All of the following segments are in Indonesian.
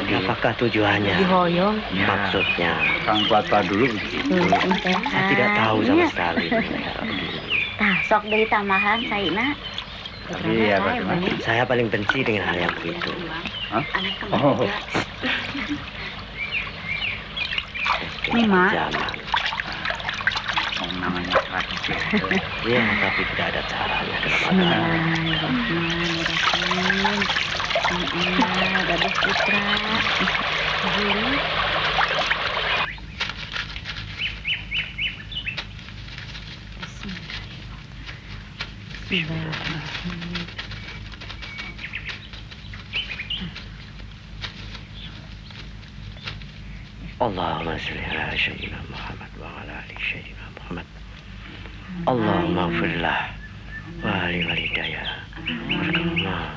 Apakah tujuannya? Dihoyong. Maksudnya? Kang tua dulu. Saya tidak tahu sama sekali. Tah, sok dari tambahan, Saina. Iya, bagaimana? Saya paling benci dengan hal yang begitu. Hah? Oh. Nih, Mak. Zaman. Namanya tradisi. Iya, tapi tidak ada caranya dalam agama. Gadis putra. Allahumma salli ala sayyidina Muhammad wa ala ali sayyidina Muhammad. Allahumma ighfirlah wa ali walidayya warhamna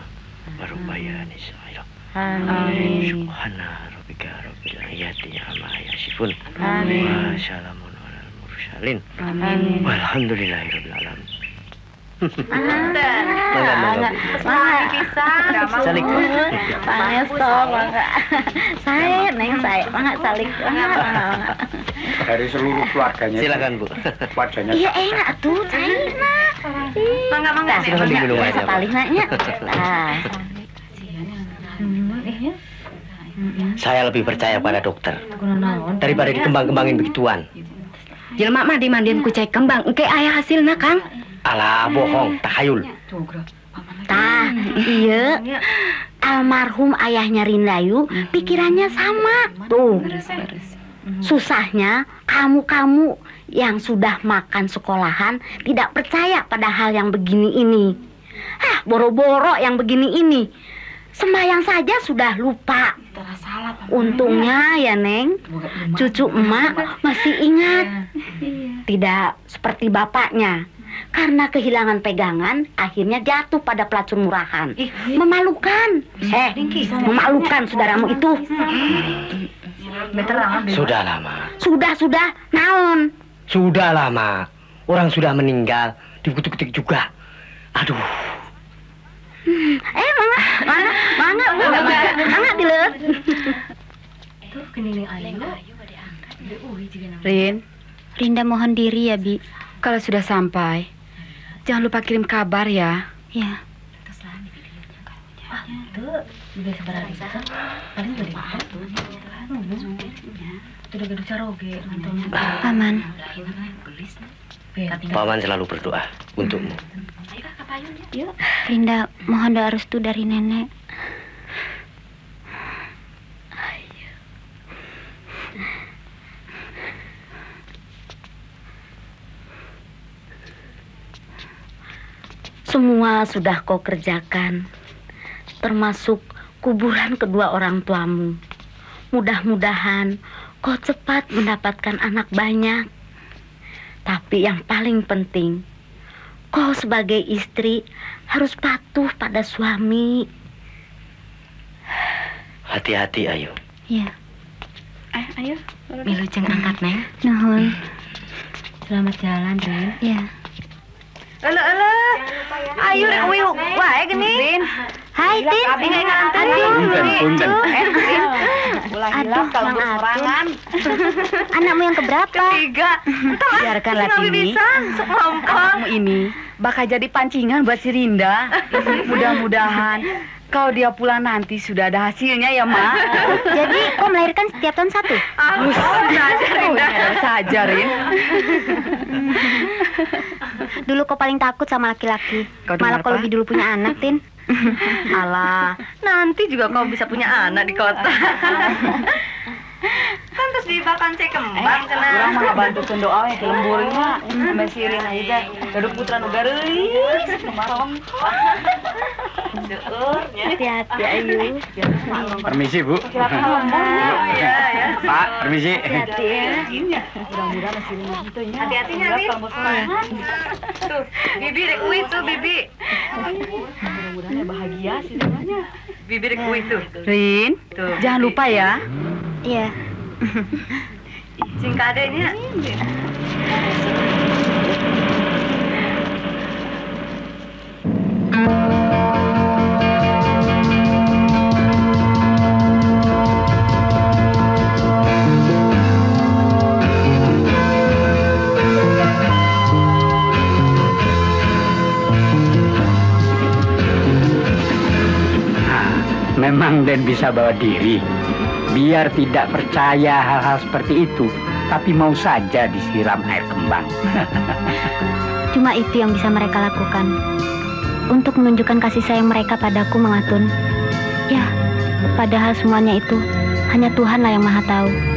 wa rabbayani saghira. Amin. Subhana rabbika rabbil izzati amma yasifun. Amin. Wa salamun alal mursalin. Amin. Walhamdulillahi rabbil alamin. Salik. Pangesto, mangga. Saya neng saya, mangga salik. Dari seluruh keluarganya. Silakan, Bu. Wajahnya. Iya enak tuh, Saina. Mangga. Silakan diminum aja, Bu. Paling naknya. Saya lebih percaya pada dokter daripada dikembang-kembangin begituan. Jelma mah dimandiin ku cai kembang, engke aya hasilna, Kang. Alah, bohong, tahayul. Tah, iya. Almarhum ayahnya Rindayu pikirannya sama. Tuh. Susahnya kamu-kamu yang sudah makan sekolahan tidak percaya pada hal yang begini ini. Boro-boro yang begini ini. Sembahyang saja sudah lupa. Untungnya ya, Neng, cucu emak masih ingat. Tidak seperti bapaknya. Karena kehilangan pegangan, akhirnya jatuh pada pelacur murahan. Memalukan. Memalukan saudaramu itu. Sudah lama. Sudah. Naon? Sudah lama. Orang sudah meninggal, dikutuk-kutuk juga. Aduh. Mangga dileut. Rinda mohon diri ya, Bi. Kalau sudah sampai, jangan lupa kirim kabar ya. Ya. Paman. Paman selalu berdoa untukmu. Rinda mohon doa restu dari nenek. Semua sudah kau kerjakan, termasuk kuburan kedua orang tuamu. Mudah-mudahan kau cepat mendapatkan anak banyak. Tapi yang paling penting, kau sebagai istri harus patuh pada suami. Hati-hati, Ayu. Ya. Ayo. Wilujeng angkat, Neng. Nuhun. Selamat jalan, Rin. Ya. Ayo rek uyu wae gini. Hai, Tin. Punten. Aduh, kalau sorangan. Anakmu yang keberapa? Ketiga. Biarkan Latini. Anakmu ini bakal jadi pancingan buat si Rinda. Mudah-mudahan kalau dia pulang nanti sudah ada hasilnya ya, Mak. Jadi kau melahirkan setiap tahun satu? Saja, Rin. Dulu kau paling takut sama laki-laki. Malah kau lebih dulu punya anak, Tin. Alah, nanti juga kau bisa punya anak di kota. Kan terus dibakan cek kembang cenah. Urang mah ngabantukeun doa we ke lembur mah. Sampai sirin aja teh. Gaduk putra nu gareus kemaron. Hati-hati, Ayu. Permisi, Bu. Iya, ya. Pak, permisi. Hati-hati ya. Mudah-mudahan masih gitu nya. Hati-hatinya, Bi. Tuh, Bibi rek uwi tuh, Bibi. Mudah-mudahan bahagia sih semuanya. Bibi rek uwi tuh. Rin, Tuh. jangan lupa ya. Iya. Cing kadenya. Memang Den bisa bawa diri. Biar tidak percaya hal-hal seperti itu, tapi mau saja disiram air kembang. Cuma itu yang bisa mereka lakukan untuk menunjukkan kasih sayang mereka padaku, Mang Atun. Ya, padahal semuanya itu hanya Tuhanlah yang Maha Tahu.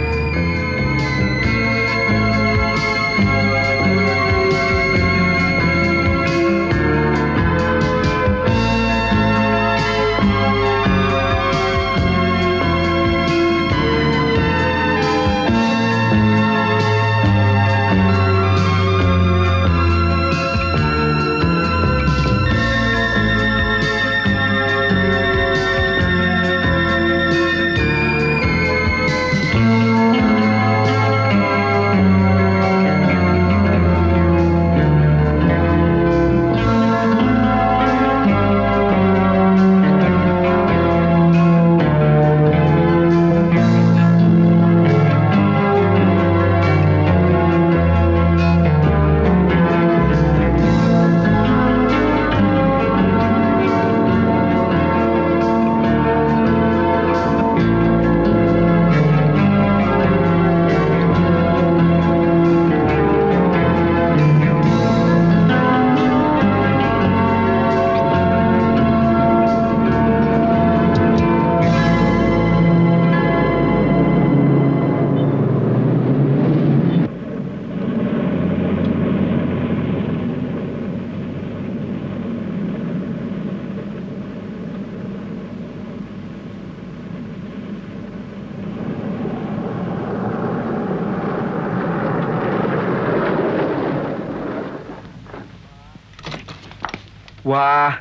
Wah,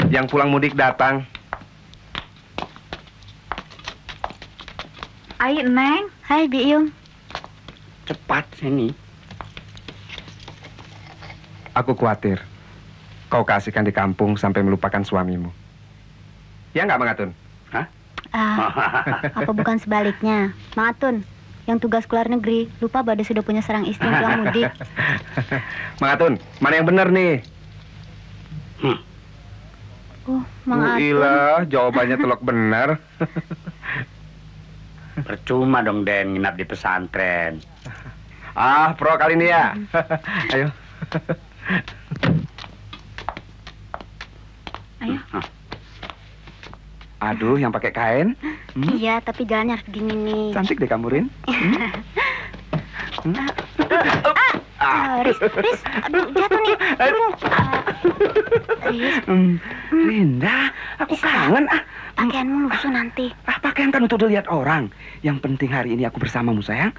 yang pulang mudik datang. Ai, Neng. Hai, Biung. Cepat sini. Aku khawatir kau keasikan di kampung sampai melupakan suamimu. Ya nggak, Mang Atun? Apa bukan sebaliknya? Mang Atun, yang tugas keluar negeri, lupa Bade sudah punya seorang istri yang mudik. Mang Atun, mana yang benar nih? Mang Atun. Ilah, jawabannya telok benar. Percuma dong Den nginap di pesantren. Ah, pro kali ini ya. Ayo. Ayo. Aduh, yang pakai kain. Iya, tapi jalannya harus begini nih. Cantik deh kamu, Rin. Riz, aduh, jatuh nih. Riz, Rinda, aku kangen. pakaianmu lusuh nanti. Pakaian kan untuk dilihat orang. Yang penting hari ini aku bersamamu, sayang.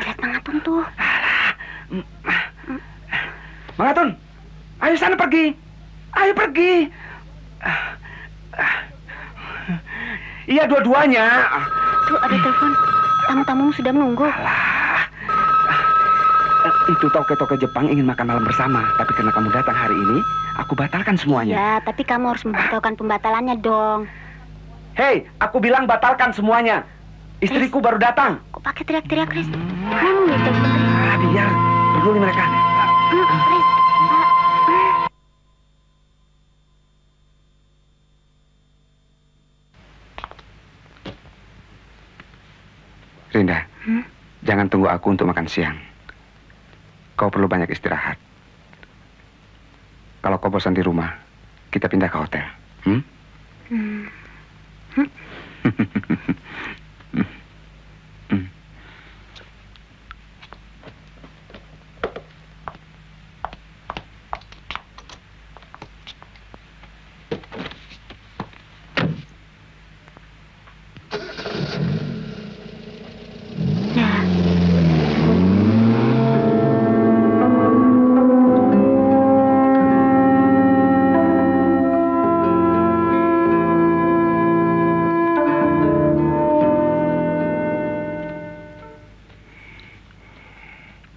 Lihat Mang Atun tuh. Mang Atun, ayo sana pergi. Ayo pergi. Iya, dua-duanya. Tuh, ada telepon. Tamu-tamumu sudah menunggu. Itu toke-toke Jepang ingin makan malam bersama. Tapi karena kamu datang hari ini, aku batalkan semuanya. Ya, tapi kamu harus memberitahukan pembatalannya dong. Hei, aku bilang batalkan semuanya. Istriku baru datang. Kok pakai teriak-teriak, Riz? Gitu. Biar peduli mereka. Riz. Rinda, jangan tunggu aku untuk makan siang. Kau perlu banyak istirahat. Kalau kau bosan di rumah, kita pindah ke hotel.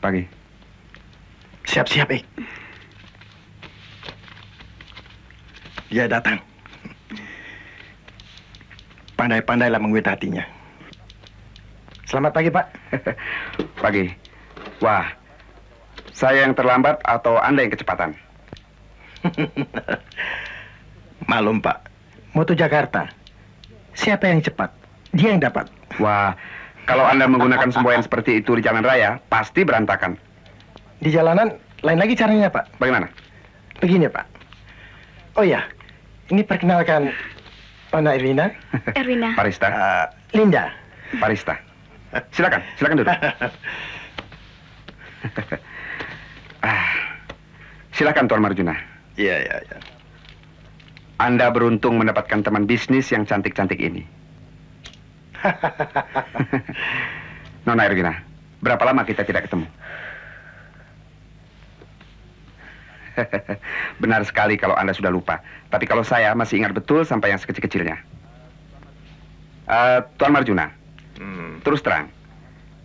Pagi. Siap-siap, Dia datang. Pandai-pandailah mengguit hatinya. Selamat pagi, Pak. Pagi. Wah, saya yang terlambat atau Anda yang kecepatan? Malum, Pak. Moto Jakarta. Siapa yang cepat, dia yang dapat. Wah, kalau Anda menggunakan semboyan seperti itu di jalan raya, pasti berantakan. Di jalanan, lain lagi caranya, Pak. Bagaimana? Begini, Pak. Oh ya, ini perkenalkan Nona Irwina. Erwina. Parista. Linda. Parista. Silakan duduk. Silakan Tuan Marjuna. Iya. Anda beruntung mendapatkan teman bisnis yang cantik-cantik ini. Nona Erwina, berapa lama kita tidak ketemu? Benar sekali kalau Anda sudah lupa. Tapi kalau saya masih ingat betul sampai yang sekecil-kecilnya. Tuan Marjuna, terus terang,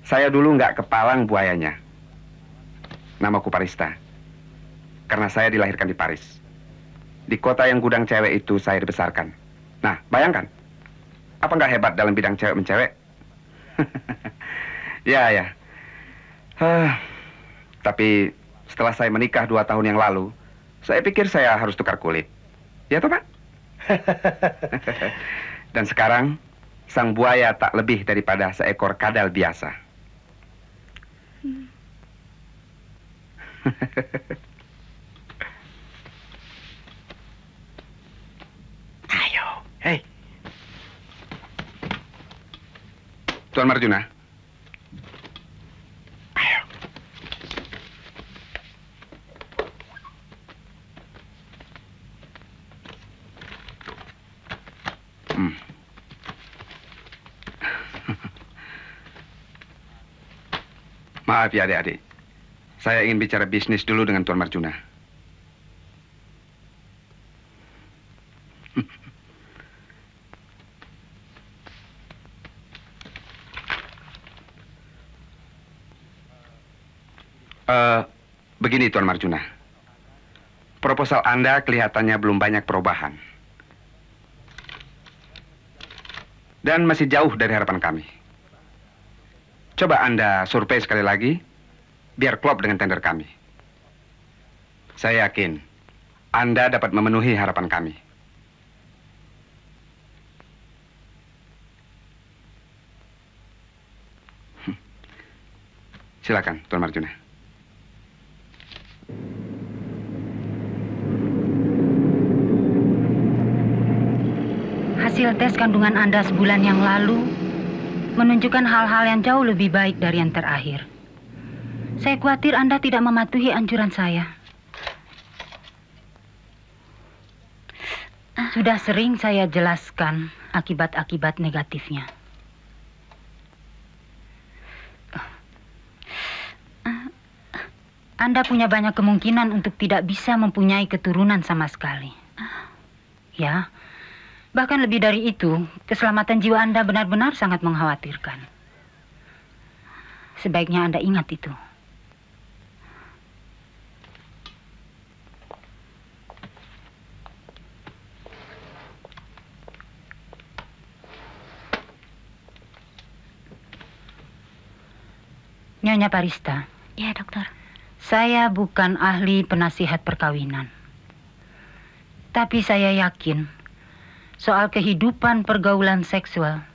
saya dulu nggak kepalang buayanya. Namaku Parista. Karena saya dilahirkan di Paris. Di kota yang gudang cewek itu saya dibesarkan. Nah, bayangkan. Apa nggak hebat dalam bidang cewek-mencewek? Ya. Tapi setelah saya menikah 2 tahun yang lalu, saya pikir saya harus tukar kulit. Ya toh, Pak? Dan sekarang, sang buaya tak lebih daripada seekor kadal biasa. Ayo. Hei. Tuan Marjuna. Ayo. Maaf ya adik-adik. Saya ingin bicara bisnis dulu dengan Tuan Marjuna. Begini Tuan Marjuna. Proposal Anda kelihatannya belum banyak perubahan. Dan masih jauh dari harapan kami. Coba Anda survei sekali lagi, biar klop dengan tender kami. Saya yakin Anda dapat memenuhi harapan kami. Silakan, Tuan Marjuna. Hasil tes kandungan Anda sebulan yang lalu menunjukkan hal-hal yang jauh lebih baik dari yang terakhir. Saya khawatir Anda tidak mematuhi anjuran saya. Sudah sering saya jelaskan akibat-akibat negatifnya. Anda punya banyak kemungkinan untuk tidak bisa mempunyai keturunan sama sekali. Ya, bahkan lebih dari itu, keselamatan jiwa Anda benar-benar sangat mengkhawatirkan. Sebaiknya Anda ingat itu. Nyonya Parista. Ya, dokter. Saya bukan ahli penasihat perkawinan. Tapi saya yakin soal kehidupan pergaulan seksual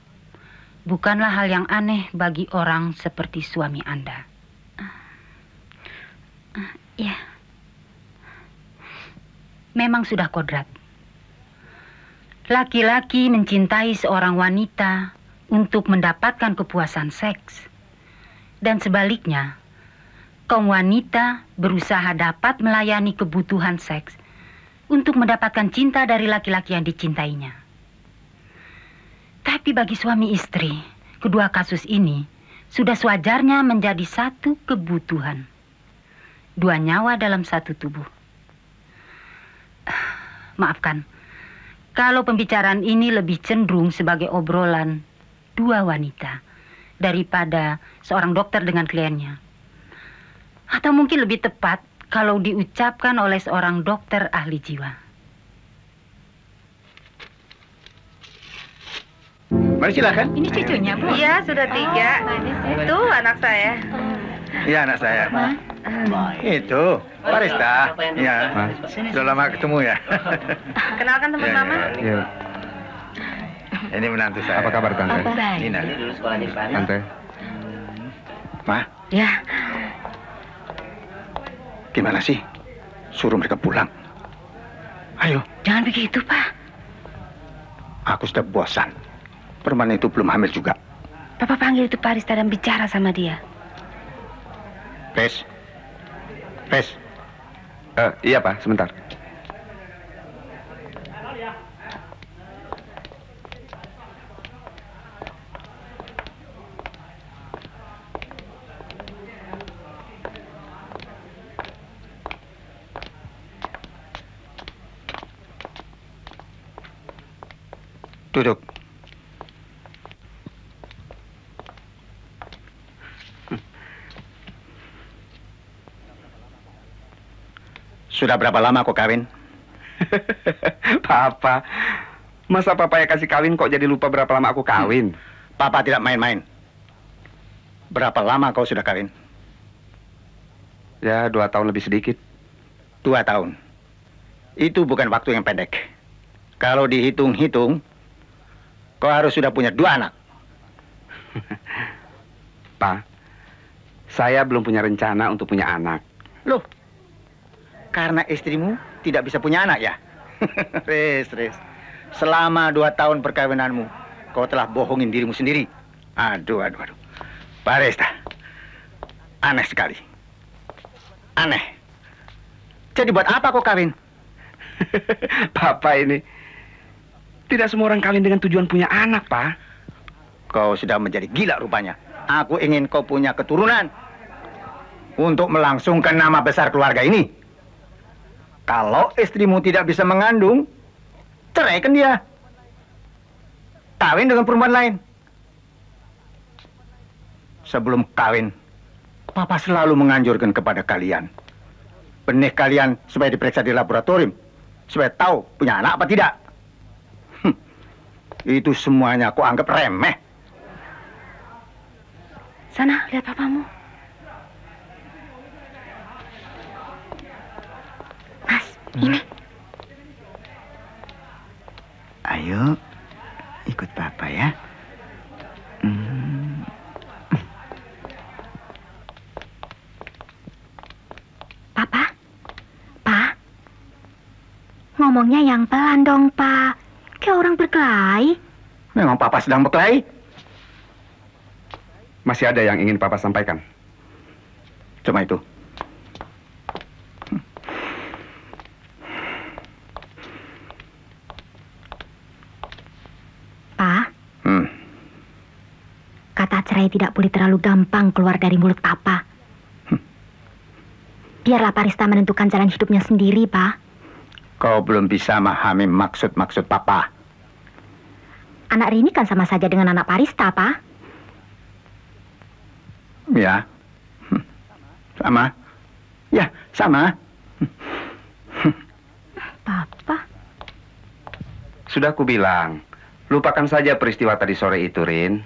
bukanlah hal yang aneh bagi orang seperti suami Anda. Ya. Memang sudah kodrat. Laki-laki mencintai seorang wanita untuk mendapatkan kepuasan seks. Dan sebaliknya, kaum wanita berusaha dapat melayani kebutuhan seks untuk mendapatkan cinta dari laki-laki yang dicintainya. Tapi bagi suami istri, kedua kasus ini sudah sewajarnya menjadi satu kebutuhan. 2 nyawa dalam satu tubuh. Maafkan, kalau pembicaraan ini lebih cenderung sebagai obrolan 2 wanita daripada seorang dokter dengan kliennya. Atau mungkin lebih tepat kalau diucapkan oleh seorang dokter ahli jiwa. Mari silakan. Ini cucunya, Bu. Iya, sudah 3. Itu anak saya. Iya, anak saya. Itu, Parista. Iya, sudah lama ketemu ya. Kenalkan teman mama. Ya. Ini menantu saya. Apa kabar, Tante? Baik. Nina. Dulu sekolah di Paris. Tante, Ma, Ya, gimana sih? Suruh mereka pulang. Ayo, jangan begitu, Pak. aku sudah bosan. Perempuan itu belum hamil juga. Papa panggil itu Parista dan bicara sama dia. Pes. iya Pak, sebentar. Duduk. Sudah berapa lama kau kawin? Papa, masa Papa ya kasih kawin kok jadi lupa berapa lama aku kawin? Papa tidak main-main. Berapa lama kau sudah kawin? Ya, 2 tahun lebih sedikit. 2 tahun. Itu bukan waktu yang pendek. Kalau dihitung-hitung, kau harus sudah punya 2 anak. Pak, saya belum punya rencana untuk punya anak. Loh, karena istrimu tidak bisa punya anak ya? Res. Selama 2 tahun perkawinanmu, kau telah bohongin dirimu sendiri. Aduh. Parista, aneh sekali. Aneh. Jadi buat apa kau kawin? Papa ini, tidak semua orang kawin dengan tujuan punya anak, Pak. Kau sudah menjadi gila rupanya. Aku ingin kau punya keturunan untuk melangsungkan nama besar keluarga ini. Kalau istrimu tidak bisa mengandung, ceraikan dia. Kawin dengan perempuan lain. Sebelum kawin, Papa selalu menganjurkan kepada kalian. Benih kalian supaya diperiksa di laboratorium. Supaya tahu punya anak apa tidak. Itu semuanya aku anggap remeh. Sana, lihat papamu. Mas, ini. Ayo, ikut Papa ya. Papa? Ngomongnya yang pelan dong, Pak. Kayak orang berkelahi. Memang Papa sedang berkelahi. Masih ada yang ingin Papa sampaikan? Cuma itu. Pak, kata cerai tidak boleh terlalu gampang keluar dari mulut Papa. Biarlah Parista menentukan jalan hidupnya sendiri, Pak. Kau belum bisa memahami maksud-maksud Papa. Anak Rini kan sama saja dengan anak Parista, Pak. Ya. Sama. Ya, sama. Papa. Sudah aku bilang, lupakan saja peristiwa tadi sore itu, Rin.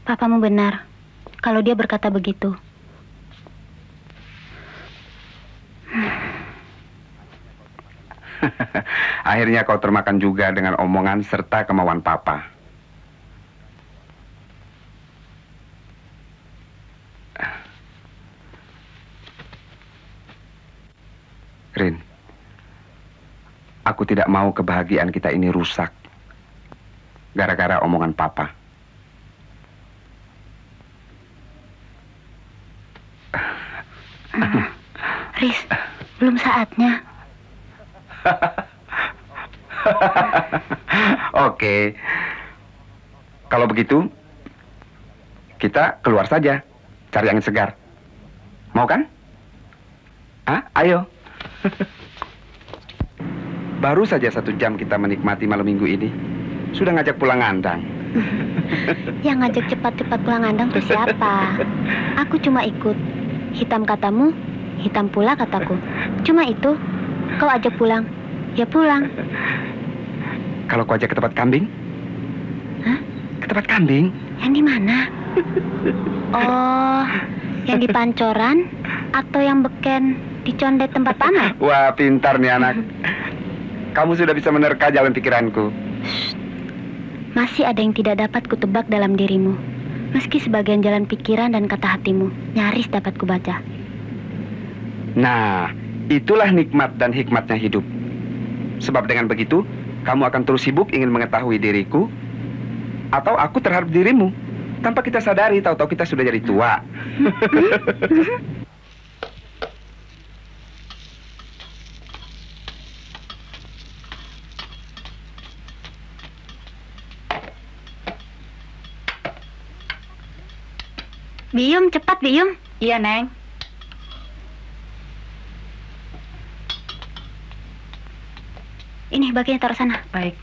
Papamu benar kalau dia berkata begitu. Akhirnya kau termakan juga dengan omongan serta kemauan Papa. Rin, aku tidak mau kebahagiaan kita ini rusak gara-gara omongan Papa. Riz, belum saatnya. Oke. Kalau begitu, kita keluar saja, cari angin segar. Mau kan? Ayo. Baru saja 1 jam kita menikmati malam minggu ini, sudah ngajak pulang ngandang. Yang ngajak cepat-cepat pulang ngandang itu siapa? Aku cuma ikut. Hitam katamu, hitam pula kataku. Cuma itu. Kau ajak pulang, ya pulang. Kalau kau ajak ke tempat kambing? Hah? ke tempat kambing. Yang di mana? Oh, yang di Pancoran atau yang beken di Condet tempat pamer? Wah, pintar nih anak. Kamu sudah bisa menerka jalan pikiranku. Masih ada yang tidak dapat kutebak dalam dirimu. Meski sebagian jalan pikiran dan kata hatimu nyaris dapat kubaca. Nah, itulah nikmat dan hikmatnya hidup. Sebab dengan begitu, kamu akan terus sibuk ingin mengetahui diriku, atau aku terhadap dirimu. Tanpa kita sadari, tahu-tahu kita sudah jadi tua. Biyum, cepat Biyum. Iya, Neng. Ini bagian taruh sana. Baik.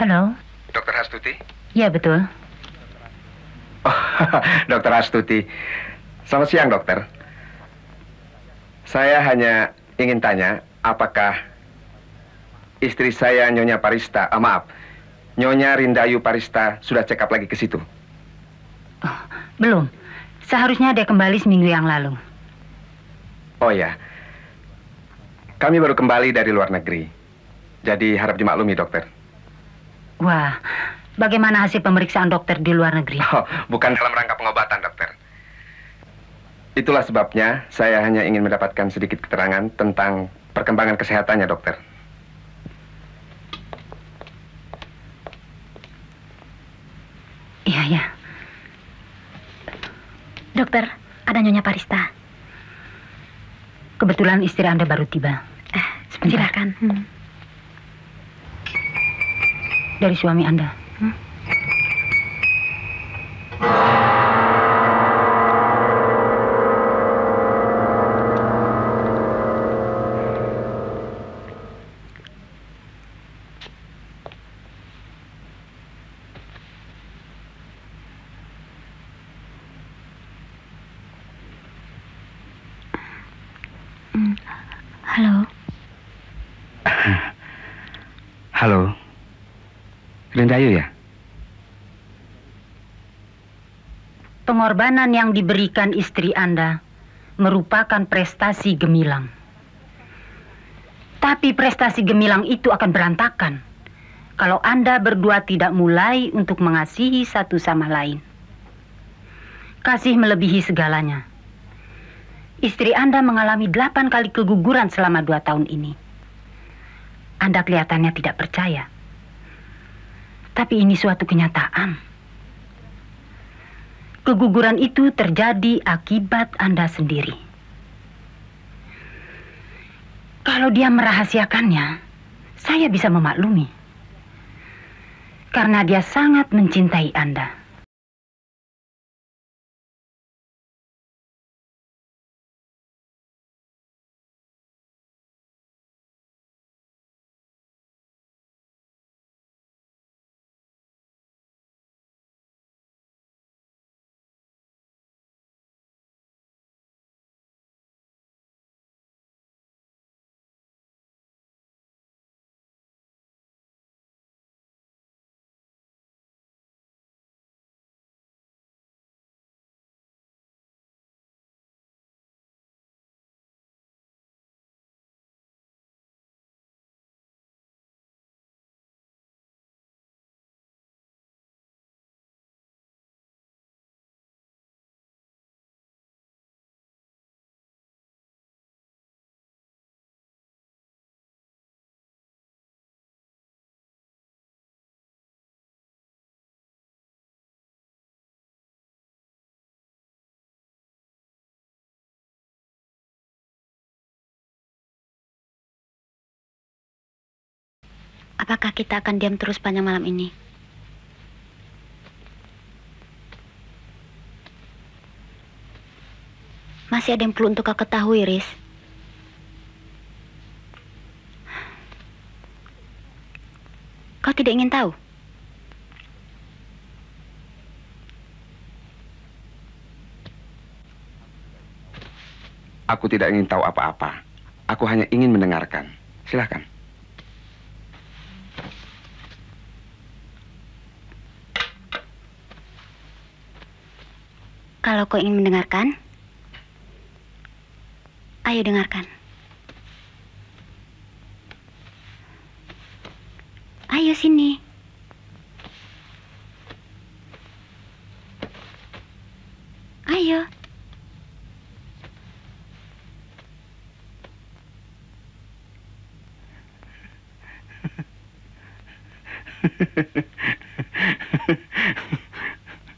Halo? Dokter Astuti? Ya, betul. Oh, Dokter Astuti. Selamat siang, dokter. Saya hanya ingin tanya, apakah istri saya, Nyonya Parista, Nyonya Rindayu Parista, sudah check up lagi ke situ? Oh, belum. Seharusnya dia kembali seminggu yang lalu. Oh ya, kami baru kembali dari luar negeri. Jadi harap dimaklumi, dokter. Wah, bagaimana hasil pemeriksaan dokter di luar negeri? Oh, bukan dalam rangka pengobatan, dokter. Itulah sebabnya saya hanya ingin mendapatkan sedikit keterangan tentang perkembangan kesehatannya, dokter. Iya, ya. Dokter, ada Nyonya Parista. Kebetulan istri Anda baru tiba. Silakan. Dari suami Anda. Halo. Halo. Rindayu ya? Pengorbanan yang diberikan istri Anda merupakan prestasi gemilang. Tapi prestasi gemilang itu akan berantakan kalau Anda berdua tidak mulai untuk mengasihi satu sama lain. Kasih melebihi segalanya. Istri Anda mengalami 8 kali keguguran selama 2 tahun ini. Anda kelihatannya tidak percaya. Tapi ini suatu kenyataan. Keguguran itu terjadi akibat Anda sendiri. Kalau dia merahasiakannya, saya bisa memaklumi. Karena dia sangat mencintai Anda. Apakah kita akan diam terus panjang malam ini? Masih ada yang perlu untuk kau ketahui, Riz. Kau tidak ingin tahu? Aku tidak ingin tahu apa-apa. Aku hanya ingin mendengarkan. Silakan. Kalau kau ingin mendengarkan, ayo dengarkan. Ayo sini. Ayo.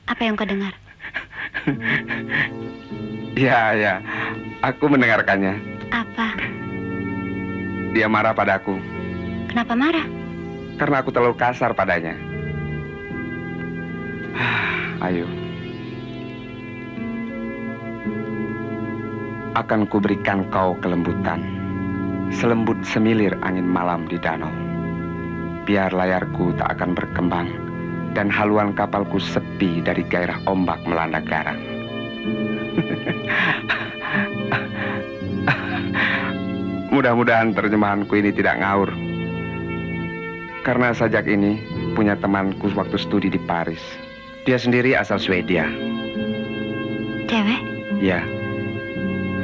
Apa yang kau dengar? Ya, aku mendengarkannya. Apa? Dia marah padaku. Kenapa marah? Karena aku terlalu kasar padanya. Ayo. Akan kuberikan kau kelembutan, selembut semilir angin malam di danau. Biar layarku tak akan berkembang, dan haluan kapalku sepi dari gairah ombak melanda garang. Mudah-mudahan terjemahanku ini tidak ngawur. Karena sajak ini punya temanku waktu studi di Paris. Dia sendiri asal Swedia. Cewek? Ya.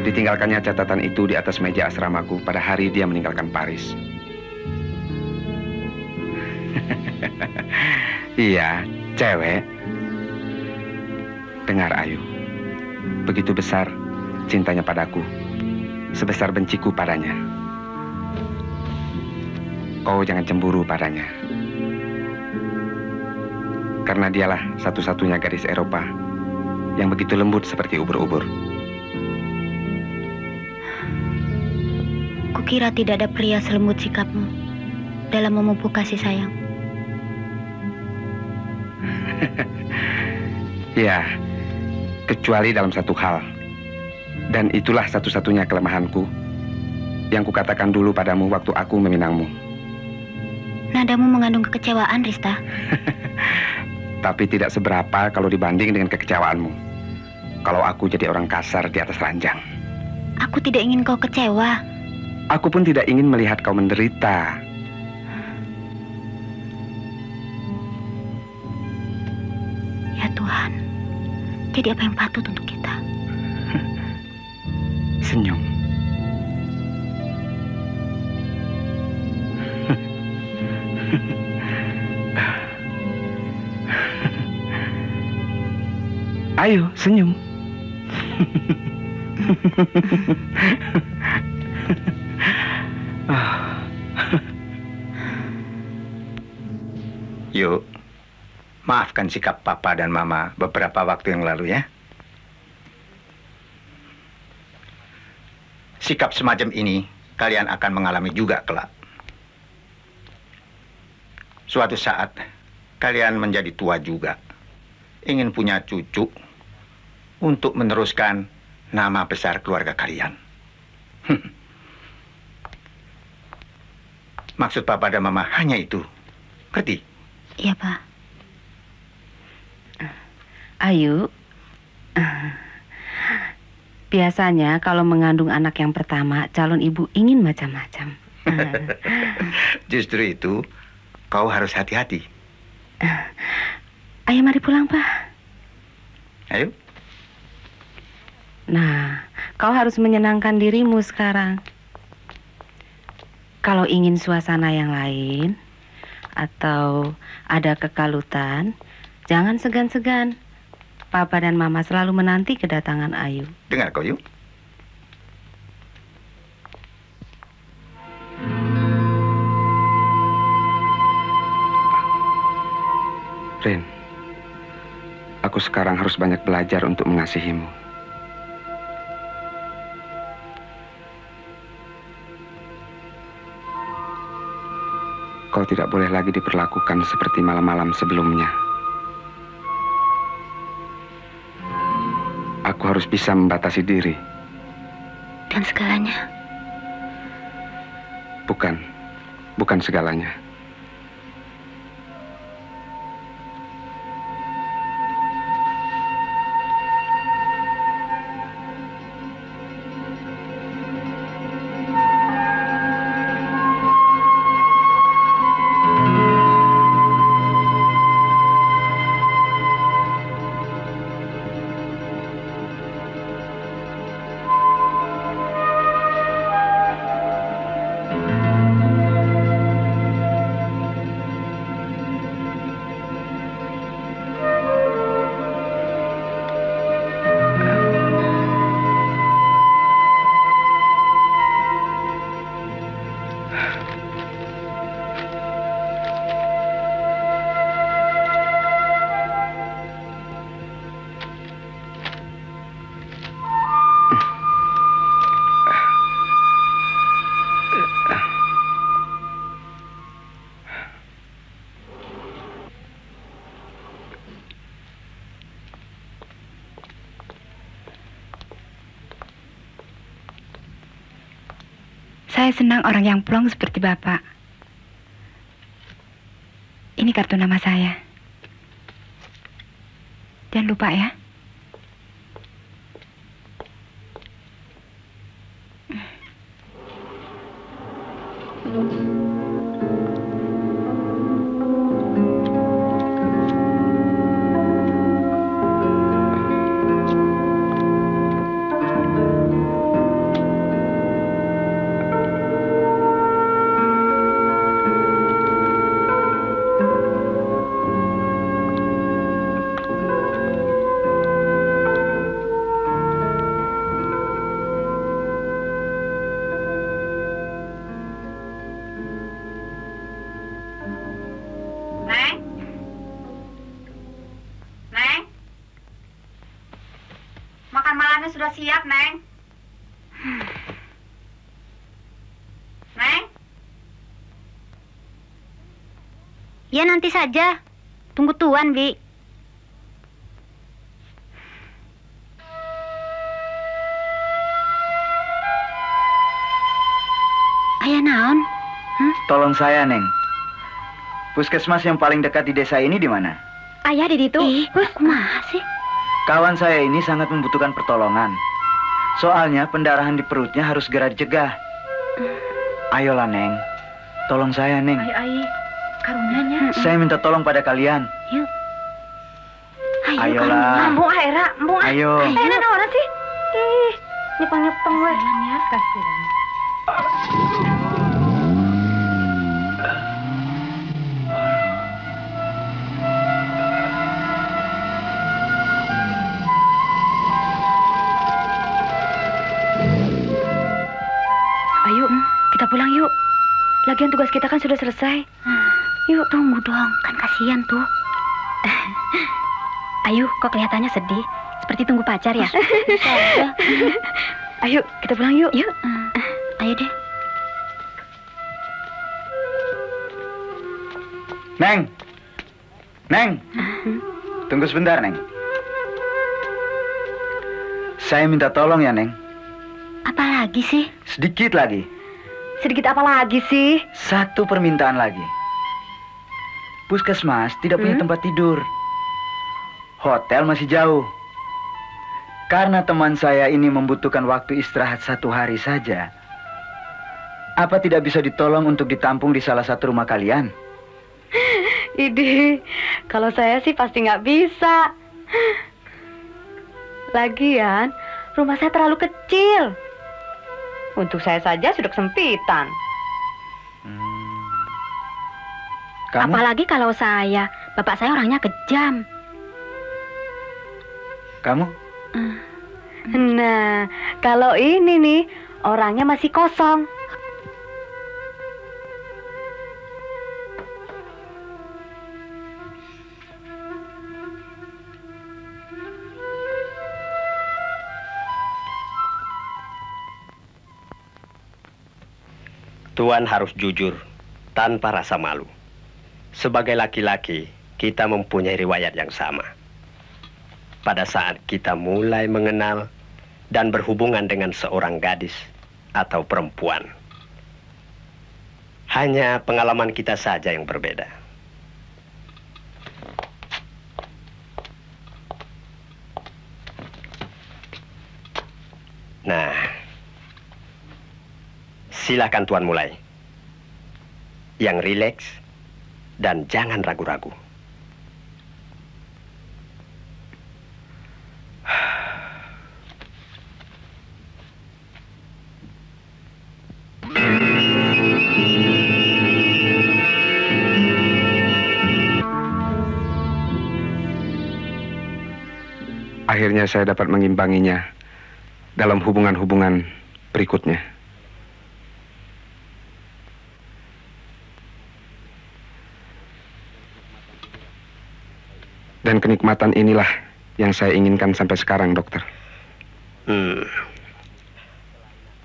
Ditinggalkannya catatan itu di atas meja asramaku pada hari dia meninggalkan Paris. Iya, cewek. Dengar, Ayu. Begitu besar cintanya padaku, sebesar benciku padanya. Kau jangan cemburu padanya. Karena dialah satu-satunya gadis Eropa yang begitu lembut seperti ubur-ubur. Kukira tidak ada pria selembut sikapmu dalam memupuk kasih sayang. Ya, kecuali dalam satu hal. Dan itulah satu-satunya kelemahanku yang kukatakan dulu padamu waktu aku meminangmu. Nadamu mengandung kekecewaan, Rista. Tapi tidak seberapa kalau dibanding dengan kekecewaanmu. Kalau aku jadi orang kasar di atas ranjang. Aku tidak ingin kau kecewa. Aku pun tidak ingin melihat kau menderita. Ya Tuhan, jadi apa yang patut untuk kita? Senyum. Ayo, senyum. Yuk, maafkan sikap Papa dan Mama beberapa waktu yang lalu ya. Sikap semacam ini kalian akan mengalami juga kelak. Suatu saat kalian menjadi tua juga, ingin punya cucu untuk meneruskan nama besar keluarga kalian. Maksud Papa dan Mama hanya itu. Ngerti? Iya, Pak. Ayu, biasanya kalau mengandung anak yang pertama, calon ibu ingin macam-macam. Justru itu, kau harus hati-hati. Ayo mari pulang, Pak. Ayo. Nah, kau harus menyenangkan dirimu sekarang. Kalau ingin suasana yang lain, atau ada kekalutan, jangan segan-segan. Papa dan Mama selalu menanti kedatangan Ayu. Dengar kau, yuk. Rin, aku sekarang harus banyak belajar untuk mengasihimu. Kau kau tidak boleh lagi diperlakukan seperti malam-malam sebelumnya. Aku harus bisa membatasi diri. Dan segalanya? Bukan segalanya. Saya senang orang yang plong seperti Bapak. Ini kartu nama saya. Jangan lupa ya. Sudah siap, Neng? Neng? Ya, nanti saja. Tunggu Tuan, Bi. Ayah naon? Tolong saya, Neng. Puskesmas yang paling dekat di desa ini di mana? Ayah di situ. Kumaha sih? Kawan saya ini sangat membutuhkan pertolongan. Soalnya pendarahan di perutnya harus segera dicegah. Ayolah, Neng. Tolong saya, Neng. Ayo, karunianya. Saya minta tolong pada kalian. Yuk. Ayolah. Mbung Aira, Mbung. Ayo. Aira orang sih? Ih, nyepeng-nyepeng weh. Kasihan ya, kasihan. Ayo, kita pulang yuk. Lagian tugas kita kan sudah selesai. Yuk, tunggu dong. Kan kasihan tuh. Ayo, kok kelihatannya sedih. Seperti tunggu pacar ya? Ayo, kita pulang yuk. Yuk. Ayo deh. Neng. Neng. Tunggu sebentar, Neng. Saya minta tolong ya, Neng. Apa lagi sih? Sedikit lagi. Sedikit apa lagi sih? Satu permintaan lagi. Puskesmas tidak punya tempat tidur. Hotel masih jauh. Karena teman saya ini membutuhkan waktu istirahat 1 hari saja. Apa tidak bisa ditolong untuk ditampung di salah satu rumah kalian? Ide, kalau saya sih pasti nggak bisa. Lagian, rumah saya terlalu kecil. Untuk saya saja sudah kesempitan. Kamu? Apalagi kalau saya, bapak saya orangnya kejam. Kamu? Nah, kalau ini nih, orangnya masih kosong. Tuan harus jujur, tanpa rasa malu. Sebagai laki-laki, kita mempunyai riwayat yang sama. Pada saat kita mulai mengenal dan berhubungan dengan seorang gadis atau perempuan. Hanya pengalaman kita saja yang berbeda. Nah, silakan Tuan mulai. Yang rileks dan jangan ragu-ragu. Akhirnya saya dapat mengimbanginya dalam hubungan-hubungan berikutnya. Dan kenikmatan inilah yang saya inginkan sampai sekarang, dokter.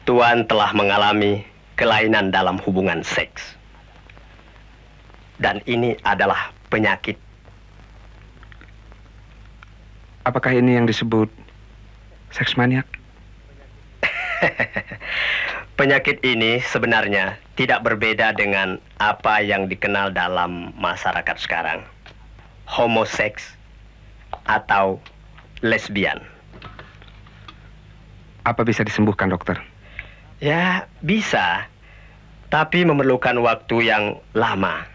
Tuan telah mengalami kelainan dalam hubungan seks. Dan ini adalah penyakit. Apakah ini yang disebut seks maniak? Penyakit ini sebenarnya tidak berbeda dengan apa yang dikenal dalam masyarakat sekarang. Homoseks atau lesbian. Apa bisa disembuhkan, dokter? Ya, bisa. Tapi memerlukan waktu yang lama.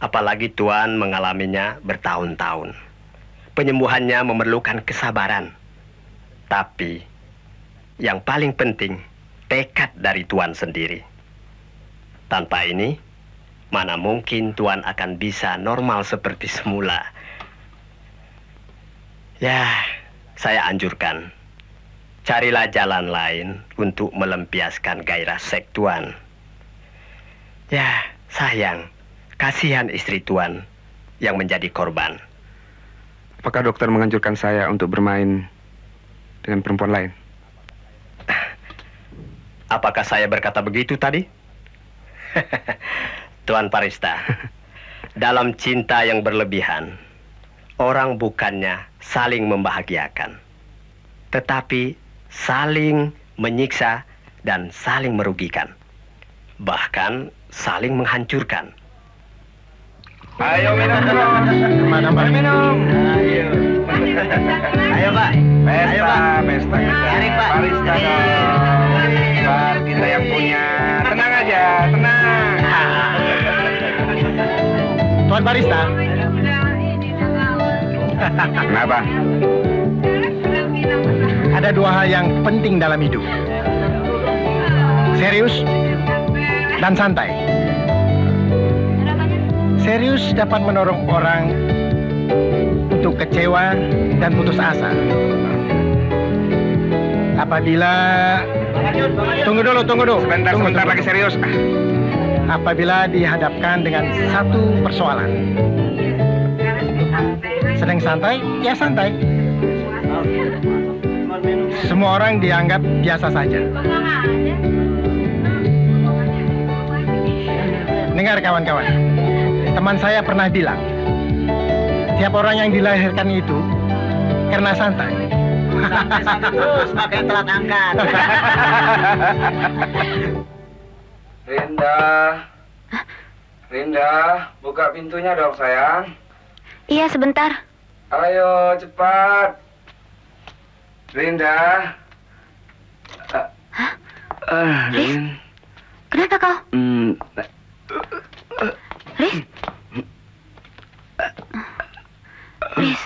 Apalagi Tuan mengalaminya bertahun-tahun. Penyembuhannya memerlukan kesabaran. Tapi yang paling penting, tekad dari Tuan sendiri. Tanpa ini, mana mungkin Tuan akan bisa normal seperti semula. Ya, saya anjurkan, carilah jalan lain untuk melampiaskan gairah seks Tuan. Ya, sayang, kasihan istri Tuan yang menjadi korban. Apakah dokter menganjurkan saya untuk bermain dengan perempuan lain? Apakah saya berkata begitu tadi? Tuan Parista, dalam cinta yang berlebihan, orang bukannya saling membahagiakan, tetapi saling menyiksa dan saling merugikan. Bahkan saling menghancurkan. Ayo minum dulu. Mana Pak? Minum. Ayo. Ayo Pak. Pesta kita. Cari Pak. Barista dong. Bar kita yang punya. Tenang aja, tenang. Tuan Barista. Kenapa? Ada dua hal yang penting dalam hidup. Serius dan santai. Serius dapat mendorong orang untuk kecewa dan putus asa. Apabila tunggu dulu. Sebentar lagi serius. Apabila dihadapkan dengan satu persoalan. Sedang santai, ya santai. Semua orang dianggap biasa saja. Dengar kawan-kawan. Teman saya pernah bilang, tiap orang yang dilahirkan itu karena santai. Terus pakai telat angkat. Rinda, buka pintunya dong sayang. Iya, sebentar. Ayo cepat. Rinda. Riz, kenapa kau? Riz? Riz,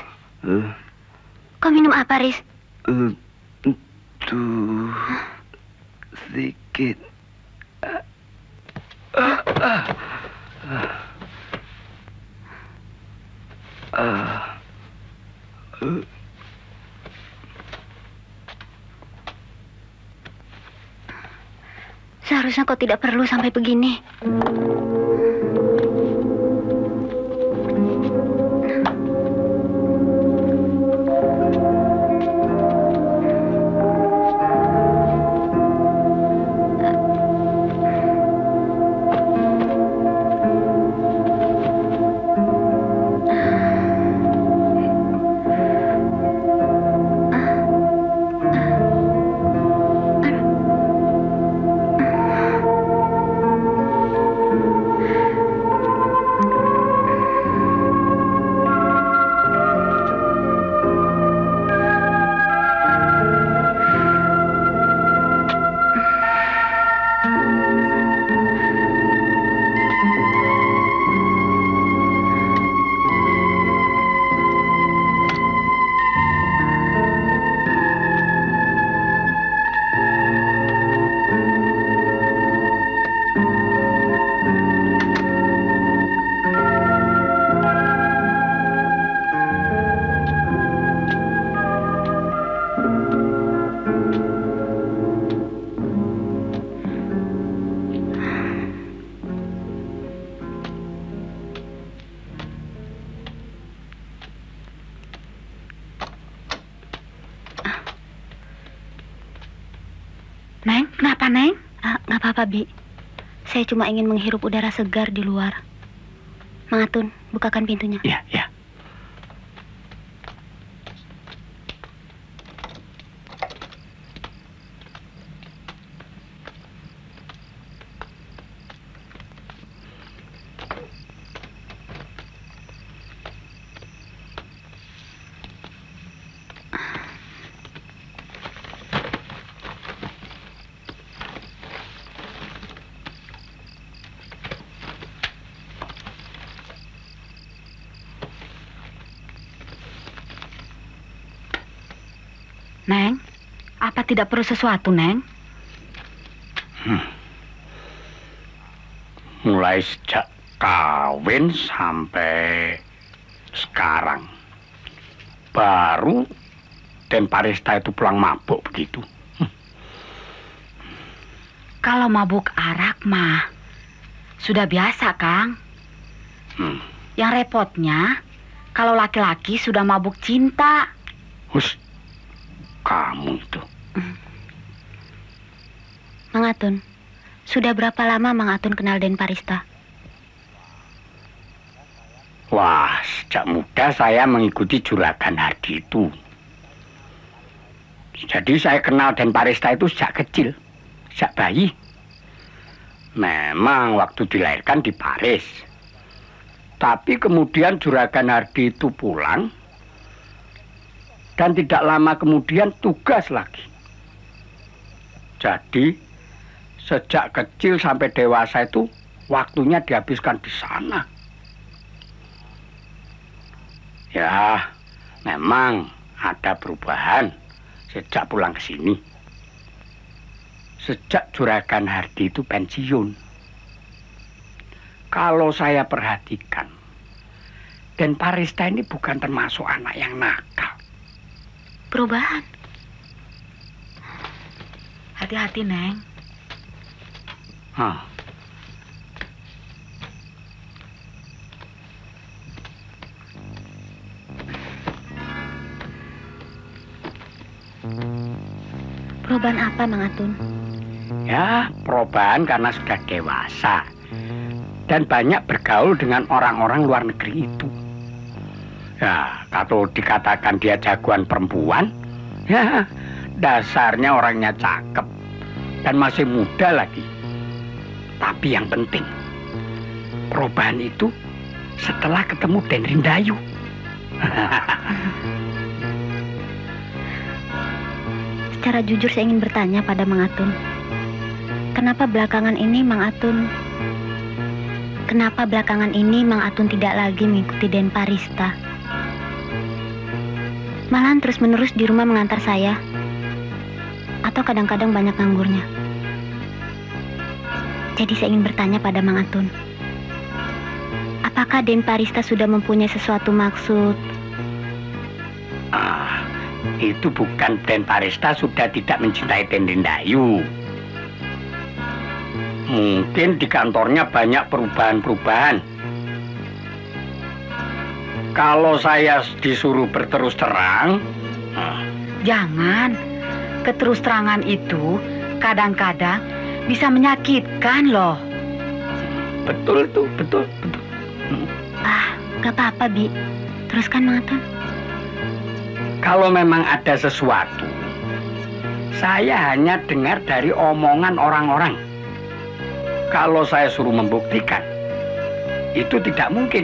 kau minum apa, Riz? Tuh, sedikit. Seharusnya kau tidak perlu sampai begini. Neng, kenapa, Neng? Nggak apa-apa, Bi. Saya cuma ingin menghirup udara segar di luar. Mang Atun, bukakan pintunya. Ya, ya. Neng, apa tidak perlu sesuatu, Neng? Mulai sejak kawin sampai sekarang, baru Den Parista itu pulang mabuk begitu. Kalau mabuk arak mah sudah biasa, Kang. Yang repotnya kalau laki-laki sudah mabuk cinta. Hus, kamu itu. Mang Atun, sudah berapa lama Mang Atun kenal Den Parista? Wah, sejak muda saya mengikuti Juragan Hardi itu. Jadi saya kenal Den Parista itu sejak kecil, sejak bayi. Memang waktu dilahirkan di Paris. Tapi kemudian Juragan Hardi itu pulang. Dan tidak lama kemudian tugas lagi. Jadi, sejak kecil sampai dewasa itu waktunya dihabiskan di sana. Ya, memang ada perubahan sejak pulang ke sini. Sejak Juragan Hardi itu pensiun. Kalau saya perhatikan, Den Parista ini bukan termasuk anak yang nakal. Perubahan. Hati-hati, Neng. Perubahan apa, Mang Atun? Ya, perubahan karena sudah dewasa. Dan banyak bergaul dengan orang-orang luar negeri itu. Ya, kalau dikatakan dia jagoan perempuan, ya dasarnya orangnya cakep dan masih muda lagi. Tapi yang penting, perubahan itu setelah ketemu Den Rindayu. Secara jujur saya ingin bertanya pada Mang Atun. Kenapa belakangan ini Mang Atun tidak lagi mengikuti Den Parista? Malahan terus-menerus di rumah mengantar saya. Atau kadang-kadang banyak nganggurnya. Jadi saya ingin bertanya pada Mang Atun. Apakah Den Parista sudah mempunyai sesuatu maksud? Itu bukan Den Parista sudah tidak mencintai Den Rindayu. Mungkin di kantornya banyak perubahan-perubahan. Kalau saya disuruh berterus terang, jangan. Keterus terangan itu kadang-kadang bisa menyakitkan loh. Betul tuh, betul. Gak apa-apa, Bi. Teruskan, Mang Atun. Kalau memang ada sesuatu, saya hanya dengar dari omongan orang-orang. Kalau saya suruh membuktikan, itu tidak mungkin.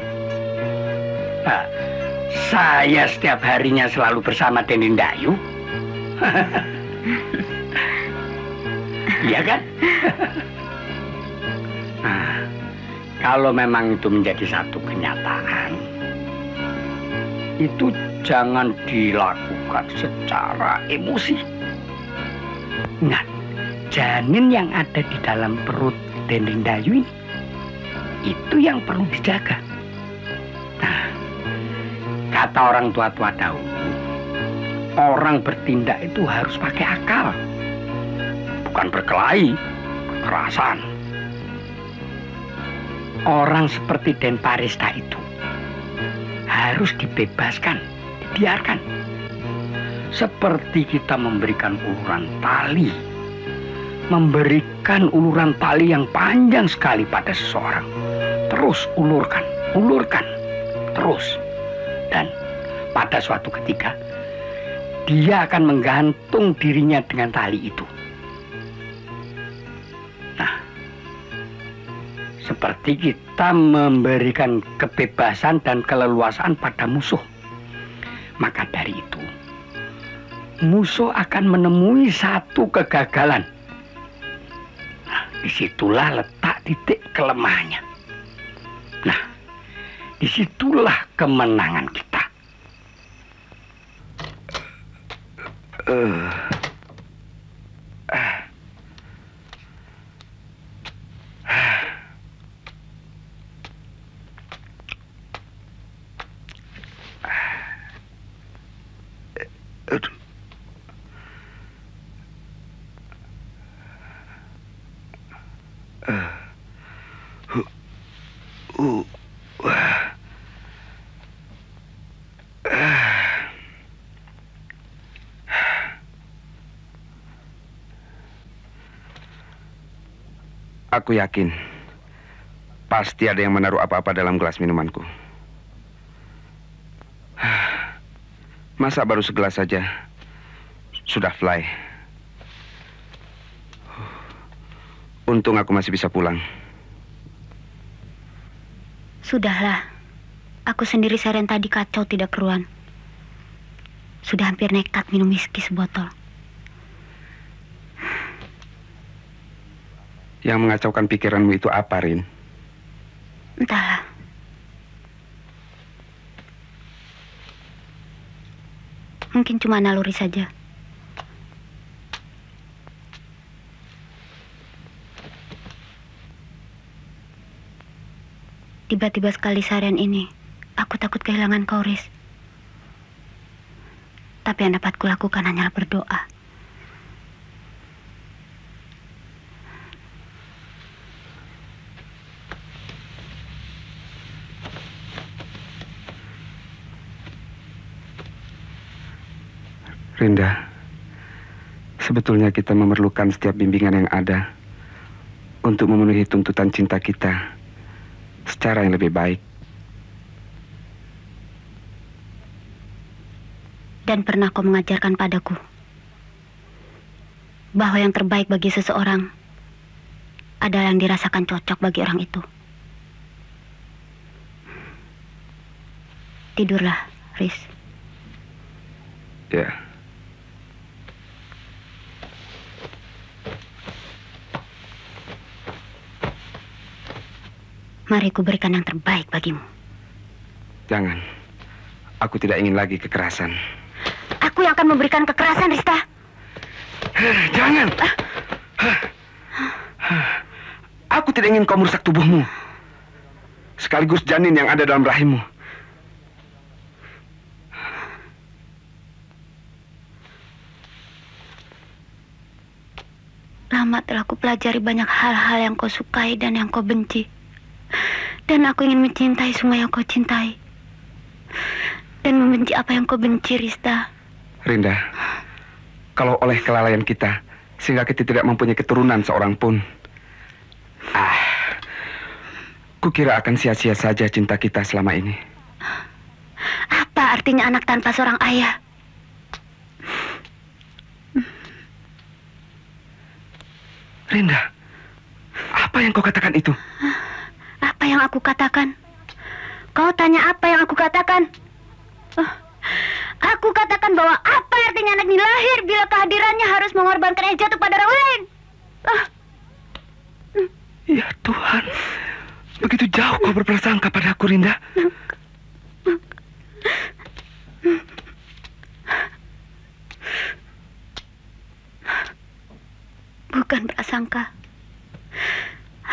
Saya setiap harinya selalu bersama Den Rindayu. Iya kan? Kalau memang itu menjadi satu kenyataan, itu jangan dilakukan secara emosi. Ingat, janin yang ada di dalam perut Den Rindayu ini, itu yang perlu dijaga. Kata orang tua-tua dahulu, orang bertindak itu harus pakai akal, bukan berkelahi, kekerasan. Orang seperti Den Parista itu harus dibebaskan, dibiarkan. Seperti kita memberikan uluran tali memberikan uluran tali yang panjang sekali pada seseorang. Terus ulurkan, terus. Dan pada suatu ketika, dia akan menggantung dirinya dengan tali itu. Nah, seperti kita memberikan kebebasan dan keleluasaan pada musuh. Maka dari itu, musuh akan menemui satu kegagalan. Nah, disitulah letak titik kelemahannya. Nah, disitulah kemenangan kita. Aku yakin pasti ada yang menaruh apa-apa dalam gelas minumanku. Masa baru segelas saja sudah fly. Untung aku masih bisa pulang. Sudahlah, aku sendiri seharian tadi kacau tidak keruan. Sudah hampir nekat minum whisky sebotol. Yang mengacaukan pikiranmu itu apa, Rin? Entahlah. Mungkin cuma naluri saja. Tiba-tiba sekali seharian ini, aku takut kehilangan kau, Riz. Tapi yang dapat kulakukan hanyalah berdoa. Rinda, sebetulnya kita memerlukan setiap bimbingan yang ada untuk memenuhi tuntutan cinta kita secara yang lebih baik. Dan pernah kau mengajarkan padaku bahwa yang terbaik bagi seseorang adalah yang dirasakan cocok bagi orang itu. Tidurlah, Riz. Ya. Mari ku berikan yang terbaik bagimu. Jangan. Aku tidak ingin lagi kekerasan. Aku yang akan memberikan kekerasan, Rista. Jangan. Aku tidak ingin kau merusak tubuhmu. Sekaligus janin yang ada dalam rahimmu. Lama telah ku pelajari banyak hal-hal yang kau sukai dan yang kau benci. Dan aku ingin mencintai semua yang kau cintai. Dan membenci apa yang kau benci, Rista. Rinda, kalau oleh kelalaian kita, sehingga kita tidak mempunyai keturunan seorang pun, kukira akan sia-sia saja cinta kita selama ini. Apa artinya anak tanpa seorang ayah? Rinda, apa yang kau katakan itu? Apa yang aku katakan? Kau tanya apa yang aku katakan? Aku katakan bahwa apa artinya anak ini lahir bila kehadirannya harus mengorbankan jatuh pada orang lain. Ya Tuhan, begitu jauh kau berprasangka padaku, Rinda. Bukan prasangka,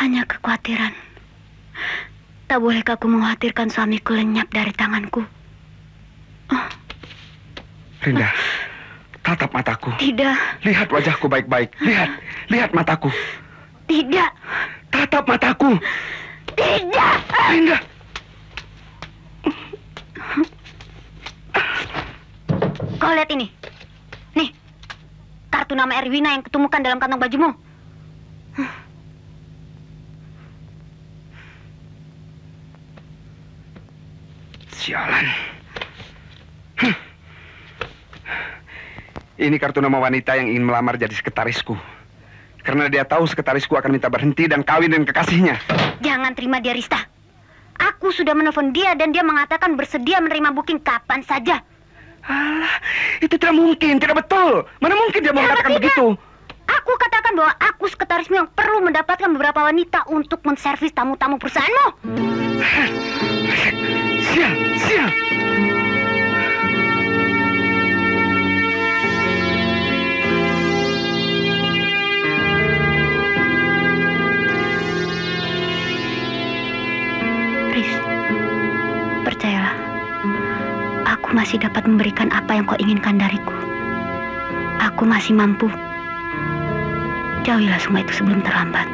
hanya kekhawatiran. Tak bolehkah aku mengkhawatirkan suamiku lenyap dari tanganku? Rinda, tatap mataku. Tidak. Lihat wajahku baik-baik. Lihat mataku. Tidak. Tatap mataku. Tidak. Rinda. Kau lihat ini. Nih, kartu nama Erwina yang kutemukan dalam kantong bajumu. Sialan. Ini kartu nama wanita yang ingin melamar jadi sekretarisku. Karena dia tahu sekretarisku akan minta berhenti dan kawin dengan kekasihnya. Jangan terima dia, Rista. Aku sudah menelpon dia dan dia mengatakan bersedia menerima booking kapan saja. Alah, itu tidak mungkin, tidak betul. Mana mungkin dia mengatakan begitu? Aku katakan bahwa aku sekretarismu yang perlu mendapatkan beberapa wanita untuk menservis tamu-tamu perusahaanmu. Sial. Riz, percayalah, aku masih dapat memberikan apa yang kau inginkan dariku. Aku masih mampu. Jauhilah semua itu sebelum terlambat.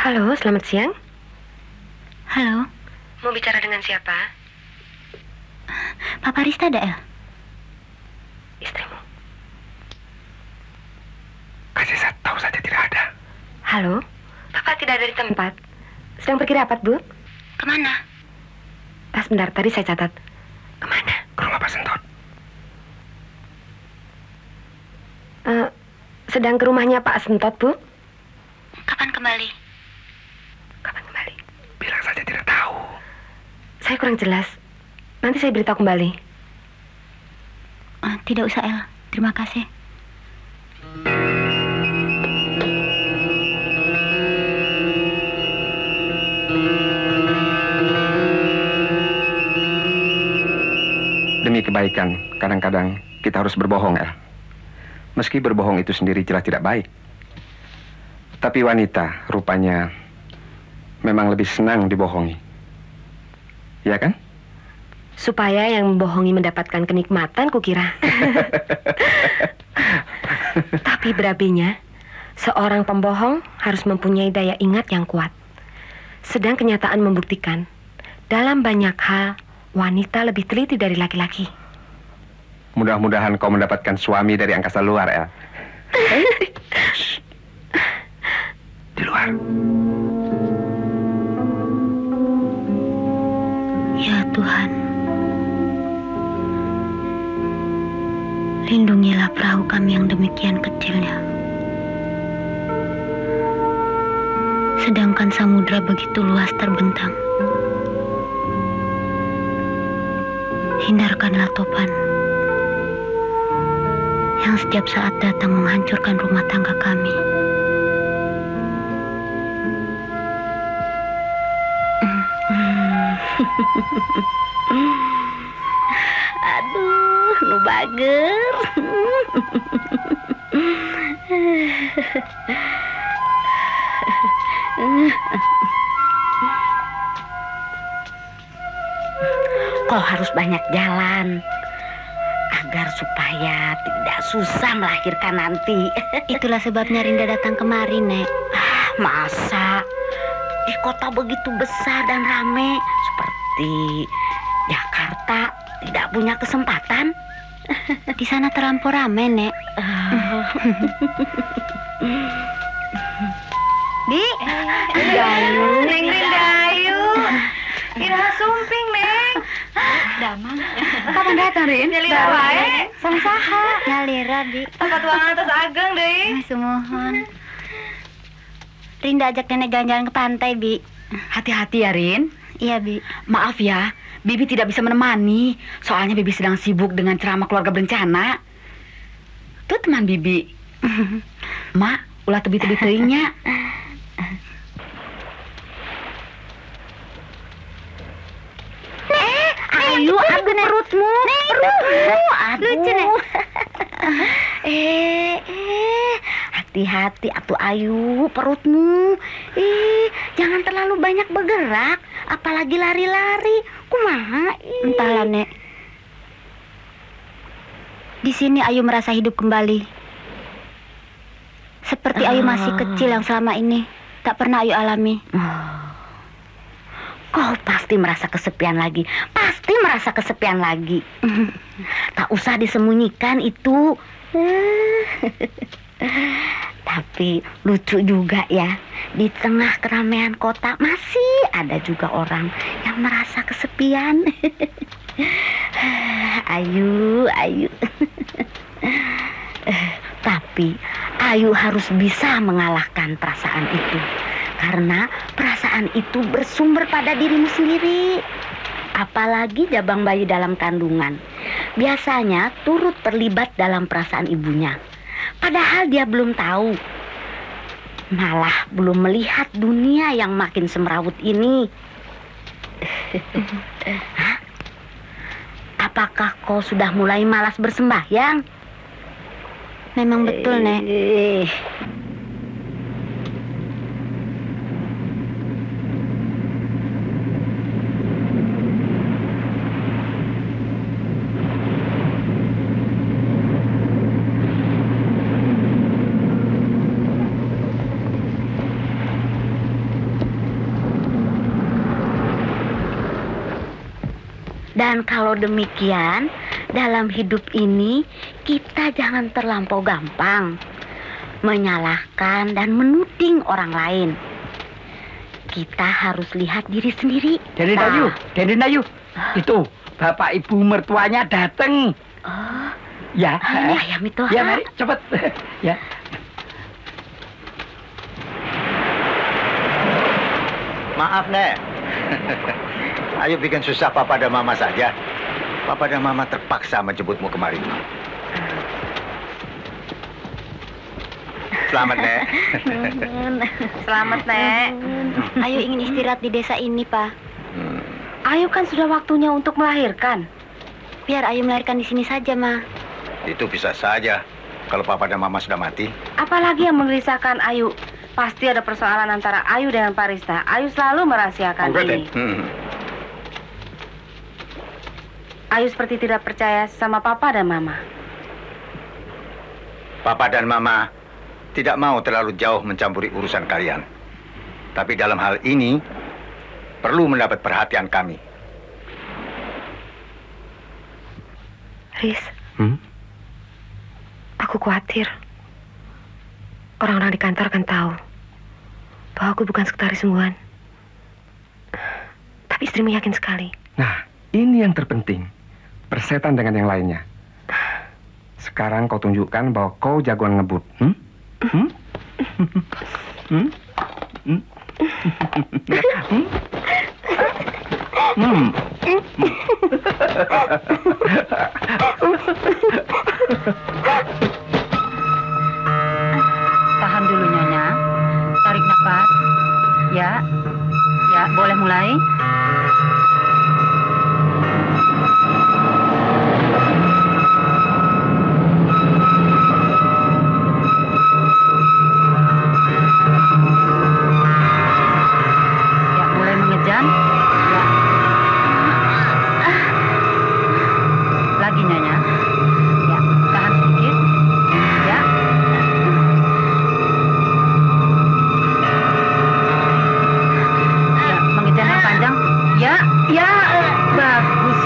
Halo, selamat siang. Halo. Mau bicara dengan siapa? Papa Rista ada, El? Istrimu. Kasih saya tahu saja tidak ada. Halo, Papa tidak ada di tempat. Sedang pergi rapat, Bu? Kemana? Sebentar, tadi saya catat. Kemana? Ke rumah Pak Sentot. Sedang ke rumahnya Pak Sentot, Bu? Kapan kembali? Bilang saja tidak tahu. Saya kurang jelas. Nanti saya beritahu kembali. Tidak usah, El. Terima kasih. Demi kebaikan, kadang-kadang kita harus berbohong, El. Meski berbohong itu sendiri jelas tidak baik. Tapi wanita rupanya memang lebih senang dibohongi. Ya kan? Supaya yang membohongi mendapatkan kenikmatan, kukira. Tapi berabinya, seorang pembohong harus mempunyai daya ingat yang kuat. Sedang kenyataan membuktikan, dalam banyak hal, wanita lebih teliti dari laki-laki. Mudah-mudahan kau mendapatkan suami dari angkasa luar, El. Di luar. Ya Tuhan, lindungilah perahu kami yang demikian kecilnya. Sedangkan samudra begitu luas terbentang. Hindarkanlah topan yang setiap saat datang menghancurkan rumah tangga kami. Aduh, nu bager. Kau harus banyak jalan agar supaya tidak susah melahirkan nanti. Itulah sebabnya Rinda datang kemari, Nek. Masa di kota begitu besar dan rame seperti Jakarta tidak punya kesempatan? Di sana terlampau rame, Nek. Bi, Dayu, Neng Rindayu. Ira sumping, Neng. Damang. Kapan datang, Rin? Nyalira wae. Sang saha? Nyalira, Bi. Tempat tuangan atas ageng, deh. Sumohon. Rinda ajak nenek jalan-jalan ke pantai, Bi. Hati-hati ya, Rin. Iya, Bi. Maaf ya, Bibi tidak bisa menemani. Soalnya Bibi sedang sibuk dengan ceramah keluarga berencana. Tuh teman Bibi. Mak, ulah tebi-tebi teuingnya. Ayu, aduh perutmu. Perutmu. Aduh. Lucu, Nek. Hati-hati atuh Ayu, perutmu. Jangan terlalu banyak bergerak, apalagi lari-lari. Kumaha? Entahlah, Nek. Di sini Ayu merasa hidup kembali. Seperti Ayu masih kecil yang selama ini tak pernah Ayu alami. Kau pasti merasa kesepian lagi. Pasti merasa kesepian lagi. Tak usah disembunyikan itu. Tapi lucu juga ya. Di tengah keramaian kota masih ada juga orang yang merasa kesepian. Ayu. Tapi Ayu harus bisa mengalahkan perasaan itu. Karena perasaan itu bersumber pada dirimu sendiri. Apalagi jabang bayi dalam kandungan. Biasanya turut terlibat dalam perasaan ibunya. Padahal dia belum tahu. Malah belum melihat dunia yang makin semrawut ini. Hah? Apakah kau sudah mulai malas bersembahyang? Memang betul, Nek. Dan kalau demikian, dalam hidup ini kita jangan terlampau gampang menyalahkan dan menuding orang lain. Kita harus lihat diri sendiri. Den Ayu, itu bapak ibu mertuanya datang. Oh, ya. Ayam itu. Ya, mari cepat. Ya. Maaf, Nek. Ayo bikin susah Papa dan Mama saja. Papa dan Mama terpaksa menjemputmu kemari. Selamat, Nek. Selamat, Nek. Ayu ingin istirahat di desa ini, Pak. Ayu kan sudah waktunya untuk melahirkan. Biar Ayu melahirkan di sini saja, Ma. Itu bisa saja kalau Papa dan Mama sudah mati. Apalagi yang menggelisahkan Ayu. Pasti ada persoalan antara Ayu dengan Parista. Ayu selalu merahasiakan ini. Ayu seperti tidak percaya sama Papa dan Mama. Papa dan Mama tidak mau terlalu jauh mencampuri urusan kalian. Tapi dalam hal ini perlu mendapat perhatian kami. Riz, aku khawatir orang-orang di kantor akan tahu bahwa aku bukan sekretaris sungguhan. Tapi istrimu yakin sekali. Nah, ini yang terpenting. Persetan dengan yang lainnya. Sekarang kau tunjukkan bahwa kau jagoan ngebut. Tahan dulu, Nyonya. Tarik nafas. Ya, boleh mulai. Ya, mulai mengejan. Ya. Lagi, Nyonya. Ya, tahan sedikit. Ya. Ya, mengejan yang panjang. Ya, bagus.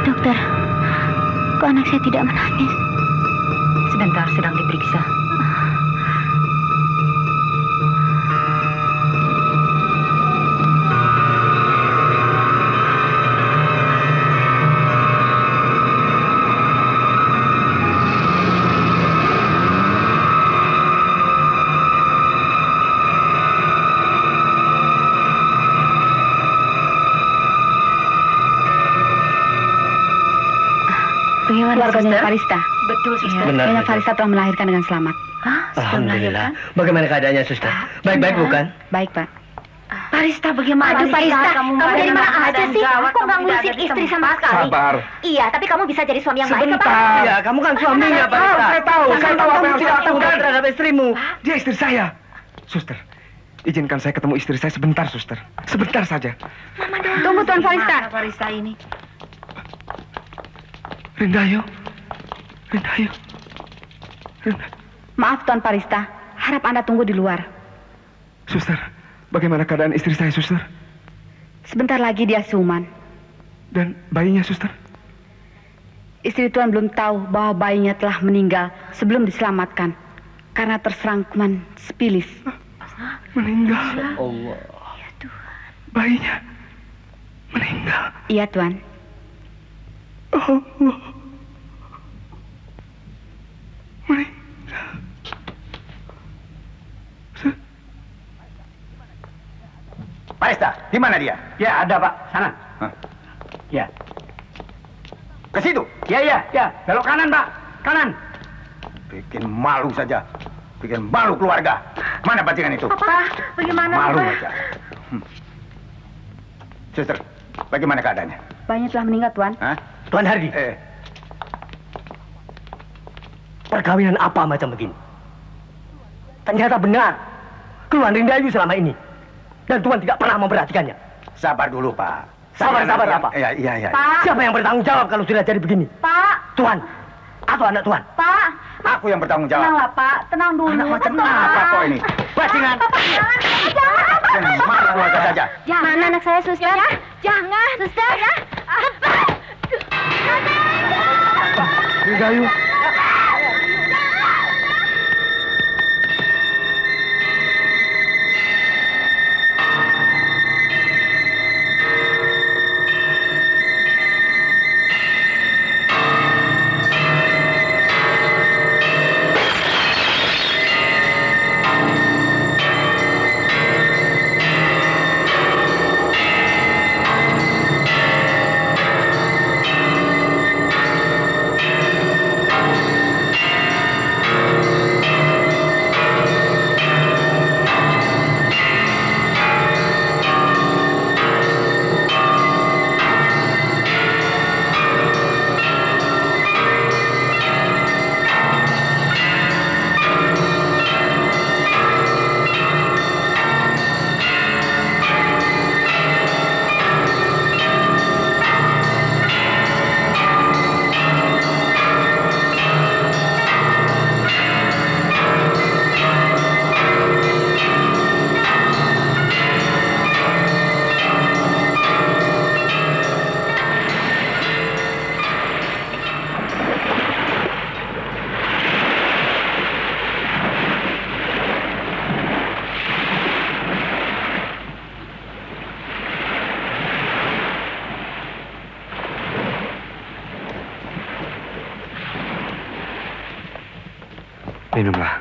Dokter, kok anak saya tidak menangis? Sebentar, sedang diperiksa. Keluarganya Parista. Betul, Suster. Benar, Nyonya Suster. Parista telah melahirkan dengan selamat. Alhamdulillah. Bagaimana keadaannya, Suster? Baik-baik bukan? Baik, Pak. Parista, bagaimana? Aduh, Parista, kamu dari mana aja sih? Kok nggak ngurusin istri sama sekali? Sabar. Iya, tapi kamu bisa jadi suami yang baik, apa? Sebentar. Ya, kamu kan suaminya, Parista. Saya tahu apa yang harus tidak saya lakukan. tanggung terhadap istrimu. Dia istri saya. Suster, izinkan saya ketemu istri saya sebentar, Suster. Sebentar saja. Tunggu, Tuan Parista. Parista ini. Rindayu. Rindayu. Rindayu. Maaf, Tuan Parista. Harap Anda tunggu di luar. Suster, bagaimana keadaan istri saya, Suster? Sebentar lagi dia siuman. Dan bayinya, Suster? Istri Tuan belum tahu bahwa bayinya telah meninggal sebelum diselamatkan karena terserang kuman sipilis. Meninggal? Allah. Ya Tuhan. Bayinya meninggal? Iya, Tuan. Allah. Meninggal. Parista, di mana dia? Ya, ada, Pak. Sana. Hah? Ya. Ke situ. Ya. Belok kanan, Pak. Kanan. Bikin malu saja. Bikin malu keluarga. Mana bajingan itu? Apa? Bagaimana, Malu Papa? aja. Suster, bagaimana keadaannya? Bayinya telah meninggal, Tuan. Hah? Tuan Hardi, perkawinan apa macam begini? Ternyata benar. Keluhan Rindayu selama ini. Dan Tuan tidak pernah memperhatikannya. Sabar dulu, Pak. Sabar apa? Iya. Pak. Siapa yang bertanggung jawab kalau sudah jadi begini? Pak. Tuan atau anak Tuan? Pak. Aku yang bertanggung jawab. Tenanglah, Pak. Tenang dulu. Anak macam Tenang. apa kok ini? Bajingan. Jangan. Mana keluarga saja? Mana anak saya, Suster? Jangan. Suster. Apa? Rindayu. Minumlah.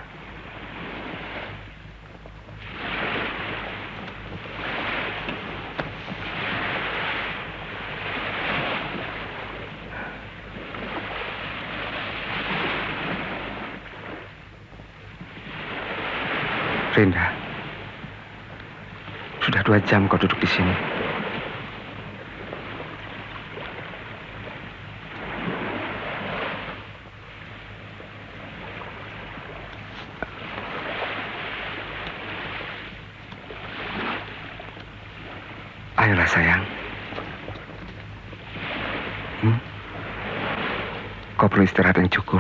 Rinda, sudah 2 jam kau duduk di sini. Ayolah sayang. Kau perlu istirahat yang cukup.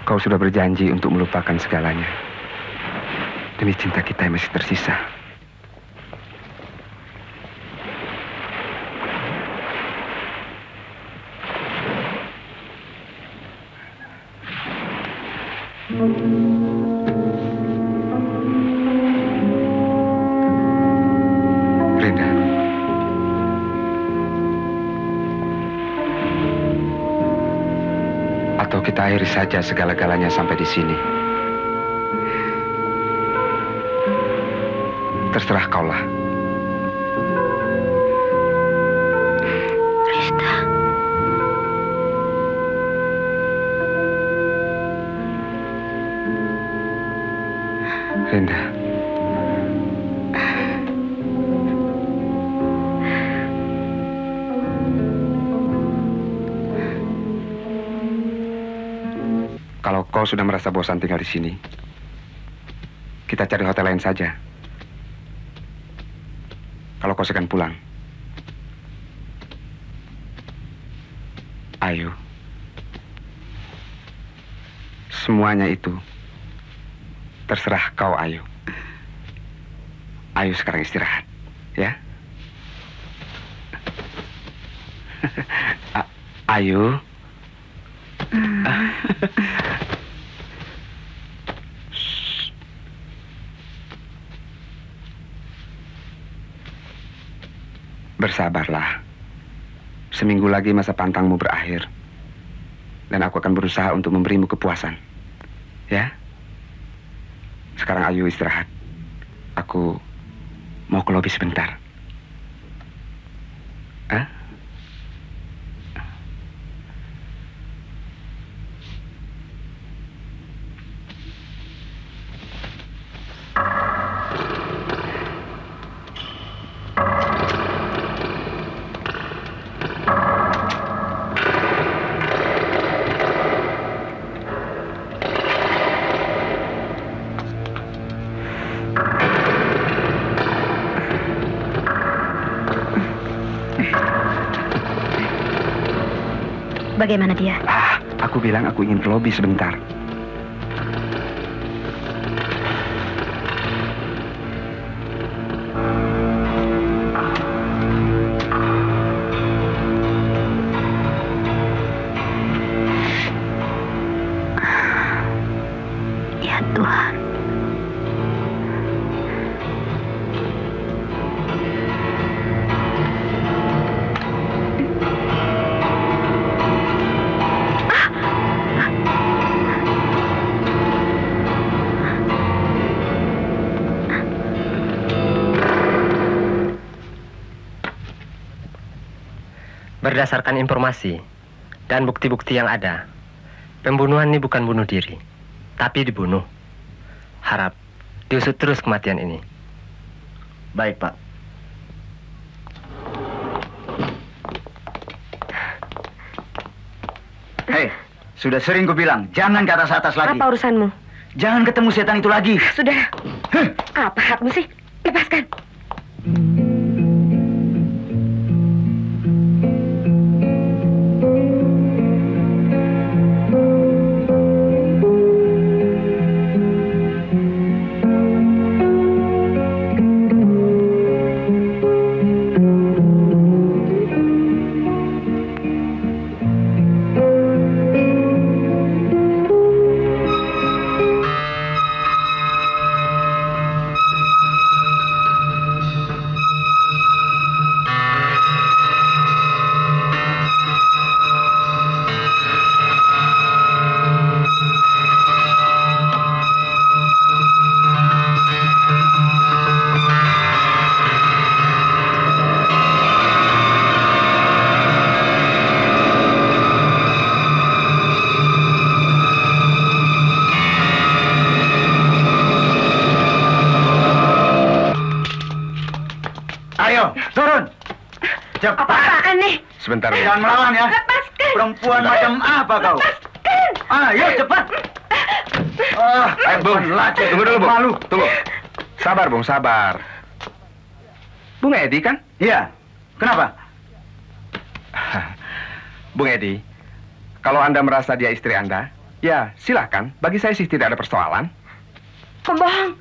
Kau sudah berjanji untuk melupakan segalanya demi cinta kita yang masih tersisa. Rinda, atau kita akhiri saja segala-galanya sampai di sini. terserah kaulah. Rista. Linda. Kalau kau sudah merasa bosan tinggal di sini, kita cari hotel lain saja. Kalau kau segan pulang, Ayu, semuanya itu terserah kau, Ayu. Ayu sekarang istirahat, ya. Ayu. Bersabarlah. Seminggu lagi masa pantangmu berakhir. Dan aku akan berusaha untuk memberimu kepuasan. Ya? Sekarang Ayu istirahat. Aku mau ke lobi sebentar. Hah? Bagaimana dia? Aku bilang aku ingin ke lobi sebentar. Ya Tuhan. Berdasarkan informasi dan bukti-bukti yang ada, pembunuhan ini bukan bunuh diri, tapi dibunuh. Harap diusut terus kematian ini. Baik, Pak. Hei, sudah sering ku bilang, jangan ke atas-atas lagi. Apa urusanmu? Jangan ketemu setan itu lagi. Sudah. Apa hakmu sih? Lepaskan. Apaan nih? Sebentar ya. Jangan melawan ya. Lepaskan. Perempuan macam apa kau? Lepaskan. Ayo cepat. Ayo, Bung. Tunggu dulu, Bung. Malu. Tunggu. Sabar, Bung, sabar. Bung Edi kan? Iya. Kenapa? Bung Edi, kalau Anda merasa dia istri Anda, ya silakan. Bagi saya sih tidak ada persoalan. Pembohong.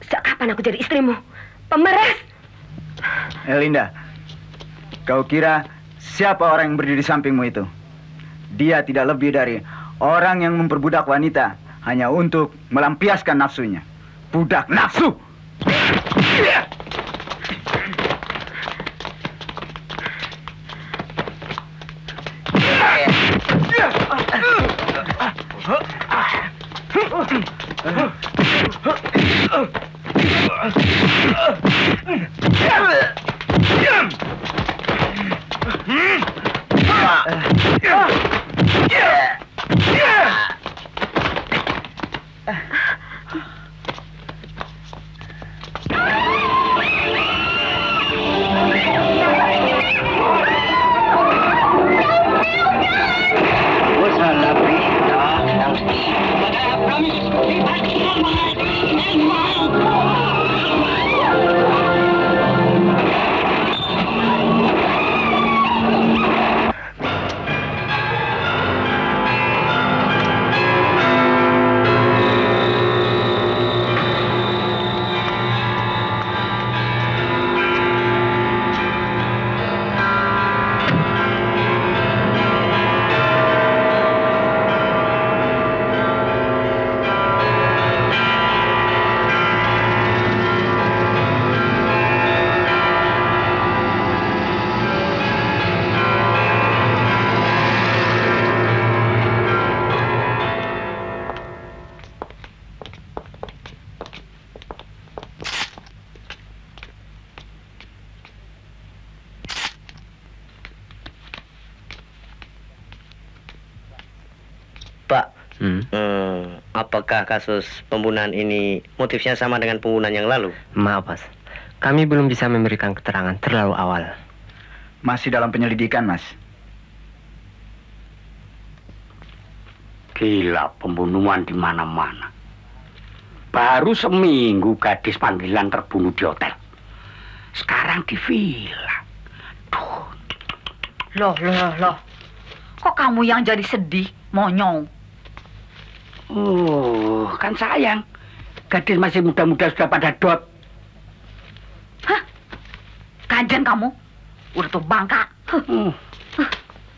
Sejak kapan aku jadi istrimu? Pemeras. Linda, kau kira siapa orang yang berdiri di sampingmu itu? Dia tidak lebih dari orang yang memperbudak wanita hanya untuk melampiaskan nafsunya. Budak nafsu! Pak, apakah kasus pembunuhan ini motifnya sama dengan pembunuhan yang lalu? Maaf, Mas. Kami belum bisa memberikan keterangan terlalu awal. Masih dalam penyelidikan, Mas. Gila, pembunuhan di mana-mana. Baru seminggu gadis panggilan terbunuh di hotel. Sekarang di villa. Loh. Kok kamu yang jadi sedih, monyong? Oh, kan sayang. Gadis masih muda-muda sudah pada dot. Hah? Ganjen kamu? Udah tuh bangka.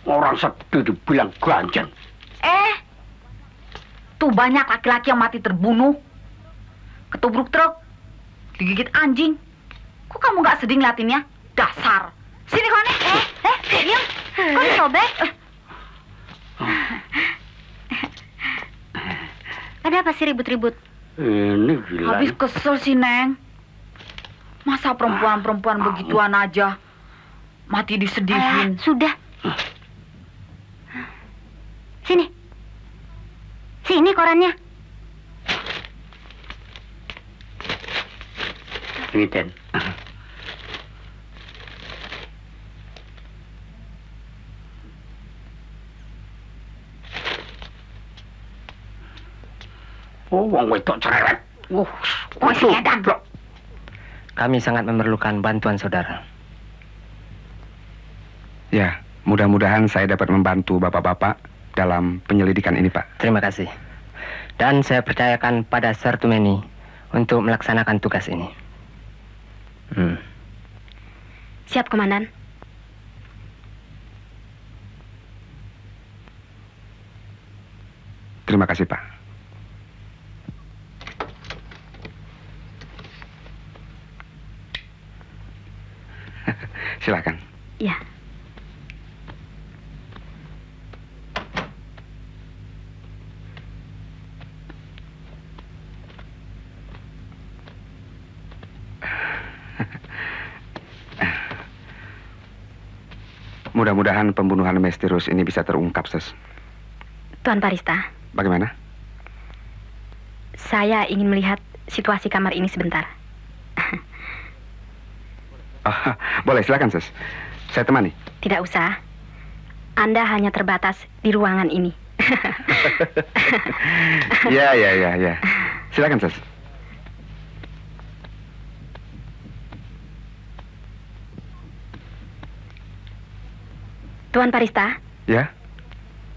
Orang sedih dibilang ganjen. Tuh banyak laki-laki yang mati terbunuh. Ketubruk truk. Digigit anjing. Kok kamu gak sedih ngeliatinnya? Dasar. Sini Kone. Diam. Kok disobek? Ada apa sih ribut-ribut? Ini gila. Habis kesel sih, Neng. Masa perempuan-perempuan begituan aja mati disedihin. Sudah. Sini korannya. Ini, Den. Oh, wong wedok cerewet. Kami sangat memerlukan bantuan saudara. Ya, mudah-mudahan saya dapat membantu bapak-bapak dalam penyelidikan ini, Pak. Terima kasih. Dan saya percayakan pada Sartumeni untuk melaksanakan tugas ini. Siap, Komandan. Terima kasih, Pak. Silakan. Ya. Mudah-mudahan pembunuhan misterius ini bisa terungkap, Sus. Tuan Parista. Bagaimana? Saya ingin melihat situasi kamar ini sebentar. Oh, boleh, silakan, Sus. Saya temani. Tidak usah. Anda hanya terbatas di ruangan ini. Ya. Silakan, Sus. Tuan Parista. Ya?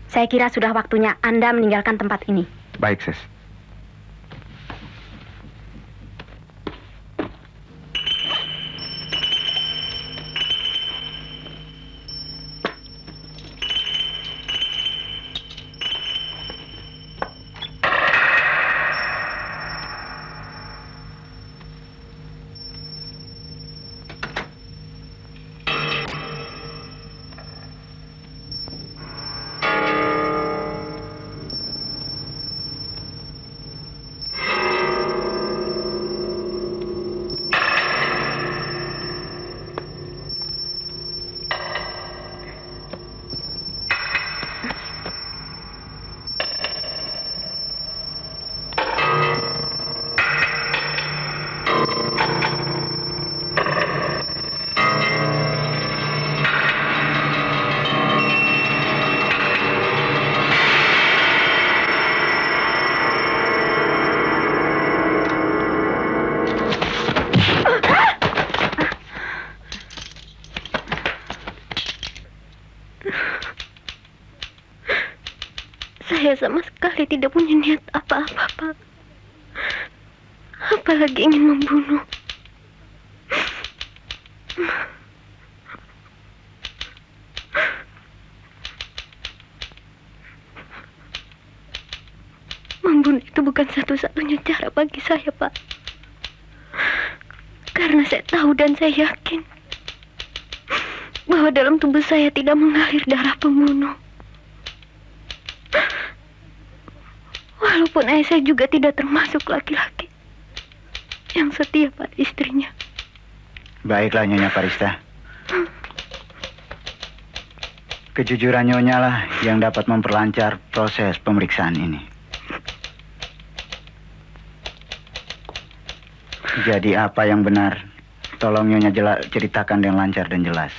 Saya kira sudah waktunya Anda meninggalkan tempat ini. Baik, Sus. Saya sama sekali tidak punya niat apa-apa, Pak. Apalagi ingin membunuh. Membunuh itu bukan satu-satunya cara bagi saya, Pak. Karena saya tahu dan saya yakin bahwa dalam tubuh saya tidak mengalir darah pembunuh. Walaupun ayah saya juga tidak termasuk laki-laki yang setia pada istrinya. Baiklah Nyonya Parista. Kejujuran Nyonya lah yang dapat memperlancar proses pemeriksaan ini. Jadi apa yang benar? Tolong Nyonya ceritakan dengan lancar dan jelas.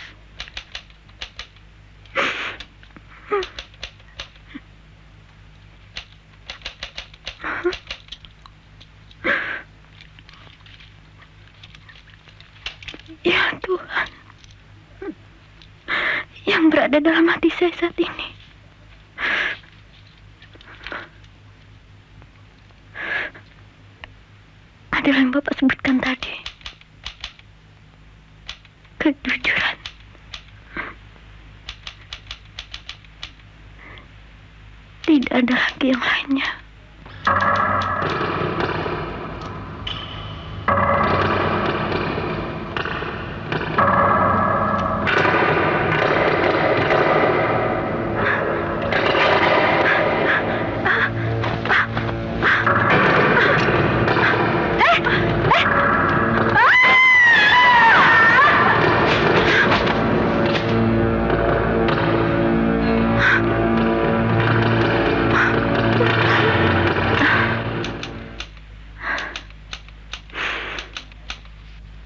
Ya Tuhan, yang berada dalam hati saya saat ini adalah yang Bapak sebutkan tadi. Kejujuran. Tidak ada lagi yang lainnya.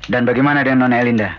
Dan bagaimana dengan Nona Elinda?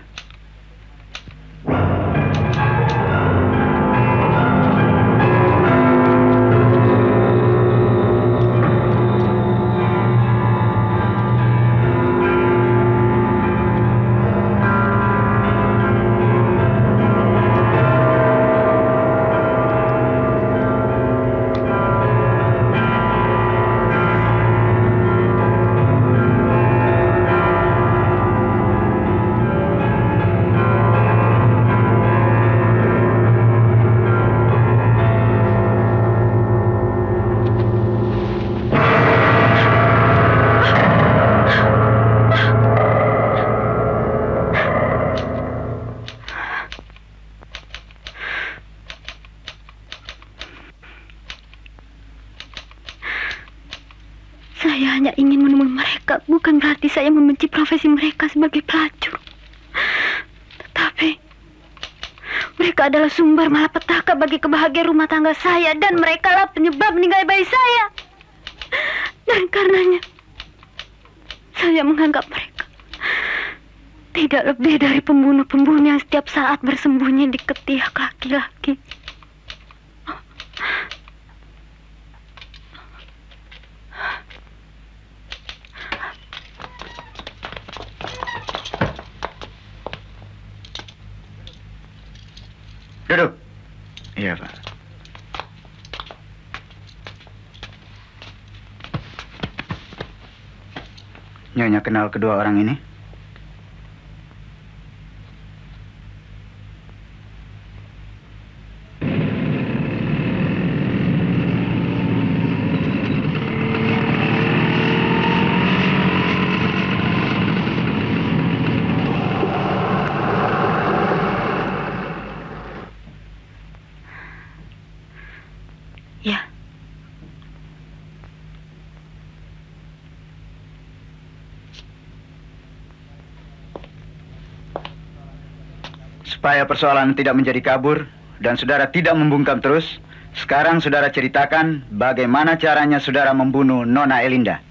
Saya hanya ingin menemui mereka, bukan berarti saya membenci profesi mereka sebagai pelacur. Tetapi mereka adalah sumber malapetaka bagi kebahagiaan rumah tangga saya, dan mereka lah penyebab meninggal bayi saya. Dan karenanya saya menganggap mereka tidak lebih dari pembunuh-pembunuh yang setiap saat bersembunyi di ketiak laki-laki. Duduk. Iya, Pak. Nyonya kenal kedua orang ini? Ya. Supaya persoalan tidak menjadi kabur dan saudara tidak membungkam terus, sekarang saudara ceritakan bagaimana caranya saudara membunuh Nona Elinda.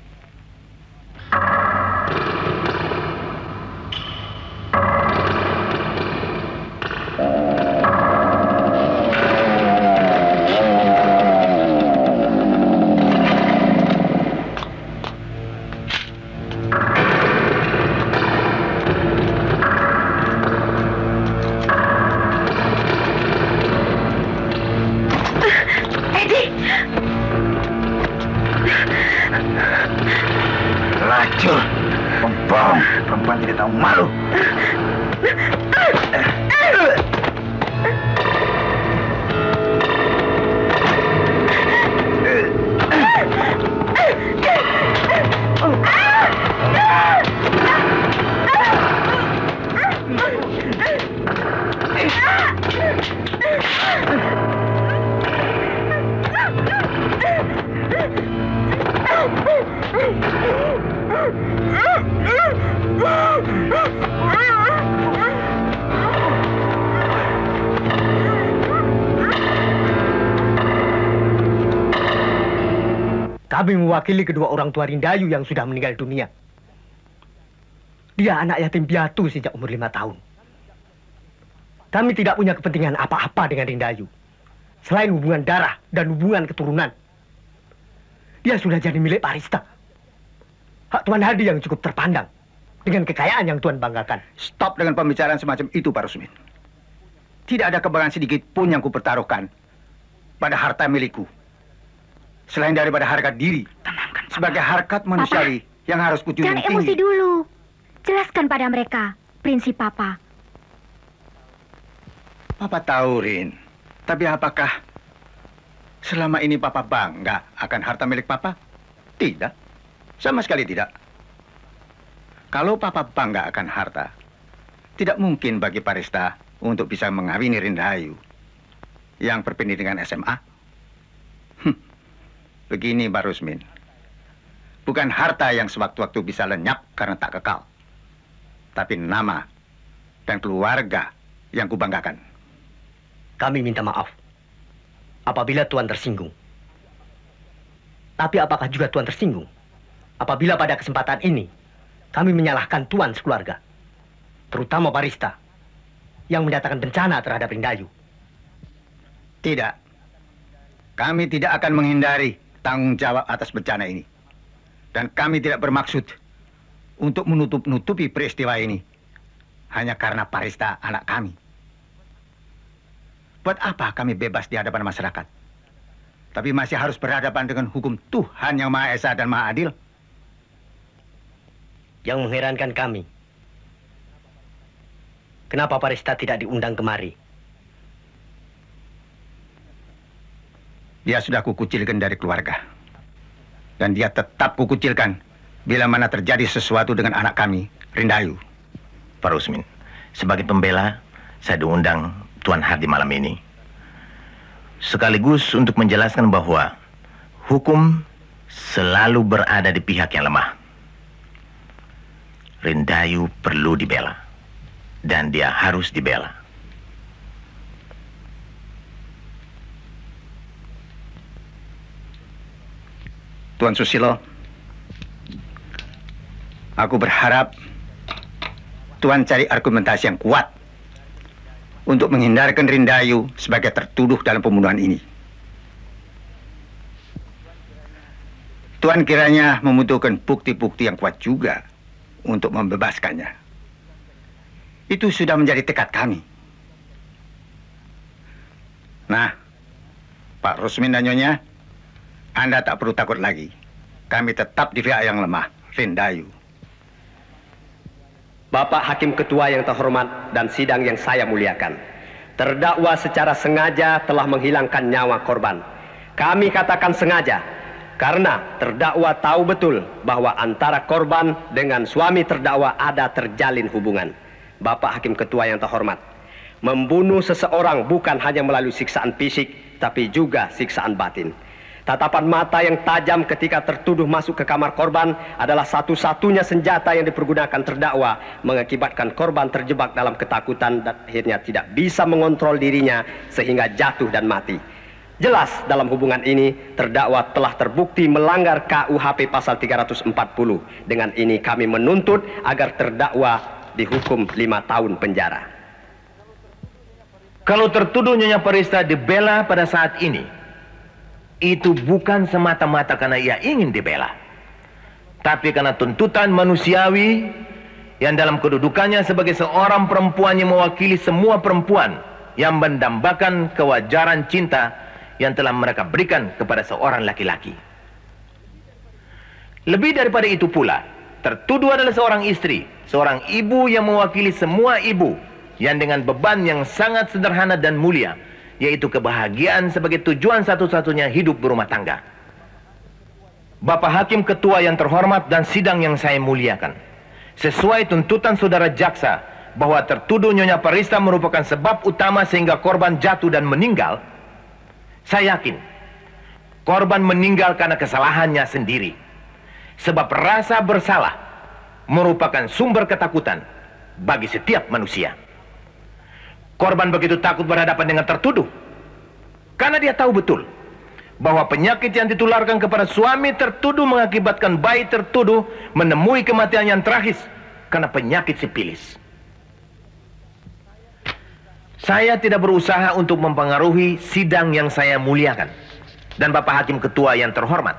Kami mewakili kedua orang tua Rindayu yang sudah meninggal dunia. Dia anak yatim piatu sejak umur 5 tahun. Kami tidak punya kepentingan apa-apa dengan Rindayu, selain hubungan darah dan hubungan keturunan. Dia sudah jadi milik Parista. Hak Tuan Hadi yang cukup terpandang dengan kekayaan yang Tuan banggakan. Stop dengan pembicaraan semacam itu, Pak Rusmin. Tidak ada kebanggaan sedikit pun yang kupertaruhkan pada harta milikku, selain daripada harga diri. Tenangkan, sebagai harkat manusiawi yang harus kujunjung tinggi. Jangan emosi dulu. Jelaskan pada mereka prinsip Papa. Papa tahu, Rin. Tapi apakah selama ini Papa bangga akan harta milik Papa? Tidak. Sama sekali tidak. Kalau Papa bangga akan harta, tidak mungkin bagi Parista untuk bisa mengawini Rindayu yang berpendidikan SMA. Begini, Pak Rusmin. Bukan harta yang sewaktu-waktu bisa lenyap karena tak kekal, tapi nama dan keluarga yang kubanggakan. Kami minta maaf apabila Tuan tersinggung. Tapi apakah juga Tuan tersinggung apabila pada kesempatan ini kami menyalahkan Tuan sekeluarga, terutama Parista yang mendatangkan bencana terhadap Rindayu? Tidak. Kami tidak akan menghindari tanggung jawab atas bencana ini. Dan kami tidak bermaksud untuk menutup-nutupi peristiwa ini hanya karena Parista anak kami. Buat apa kami bebas di hadapan masyarakat, tapi masih harus berhadapan dengan hukum Tuhan yang Maha Esa dan Maha Adil? Yang mengherankan kami, kenapa Parista tidak diundang kemari? Dia sudah kukucilkan dari keluarga. Dan dia tetap kukucilkan bila mana terjadi sesuatu dengan anak kami, Rindayu. Pak Rusmin, sebagai pembela, saya diundang Tuan Hadi malam ini. Sekaligus untuk menjelaskan bahwa hukum selalu berada di pihak yang lemah. Rindayu perlu dibela. Dan dia harus dibela. Tuan Susilo, aku berharap Tuan cari argumentasi yang kuat untuk menghindarkan Rindayu sebagai tertuduh dalam pembunuhan ini. Tuan kiranya membutuhkan bukti-bukti yang kuat juga untuk membebaskannya. Itu sudah menjadi tekad kami. Nah, Pak Rusmin dan Nyonya, Anda tak perlu takut lagi. Kami tetap di pihak yang lemah, Rindayu. Bapak Hakim Ketua yang terhormat dan sidang yang saya muliakan, terdakwa secara sengaja telah menghilangkan nyawa korban. Kami katakan sengaja karena terdakwa tahu betul bahwa antara korban dengan suami terdakwa ada terjalin hubungan. Bapak Hakim Ketua yang terhormat, membunuh seseorang bukan hanya melalui siksaan fisik, tapi juga siksaan batin. Tatapan mata yang tajam ketika tertuduh masuk ke kamar korban adalah satu-satunya senjata yang dipergunakan terdakwa, mengakibatkan korban terjebak dalam ketakutan dan akhirnya tidak bisa mengontrol dirinya sehingga jatuh dan mati. Jelas dalam hubungan ini terdakwa telah terbukti melanggar KUHP pasal 340. Dengan ini kami menuntut agar terdakwa dihukum 5 tahun penjara. Kalau tertuduh Nyonya Parista dibela pada saat ini, itu bukan semata-mata karena ia ingin dibela, tapi karena tuntutan manusiawi yang dalam kedudukannya sebagai seorang perempuan yang mewakili semua perempuan yang mendambakan kewajaran cinta yang telah mereka berikan kepada seorang laki-laki. Lebih daripada itu pula, tertuduh adalah seorang istri, seorang ibu yang mewakili semua ibu yang dengan beban yang sangat sederhana dan mulia, yaitu kebahagiaan sebagai tujuan satu-satunya hidup berumah tangga. Bapak Hakim Ketua yang terhormat dan sidang yang saya muliakan, sesuai tuntutan saudara jaksa bahwa tertuduh Nyonya Parista merupakan sebab utama sehingga korban jatuh dan meninggal, saya yakin korban meninggal karena kesalahannya sendiri. Sebab rasa bersalah merupakan sumber ketakutan bagi setiap manusia. Korban begitu takut berhadapan dengan tertuduh karena dia tahu betul bahwa penyakit yang ditularkan kepada suami tertuduh mengakibatkan bayi tertuduh menemui kematian yang tragis karena penyakit sifilis. Saya tidak berusaha untuk mempengaruhi sidang yang saya muliakan dan Bapak Hakim Ketua yang terhormat.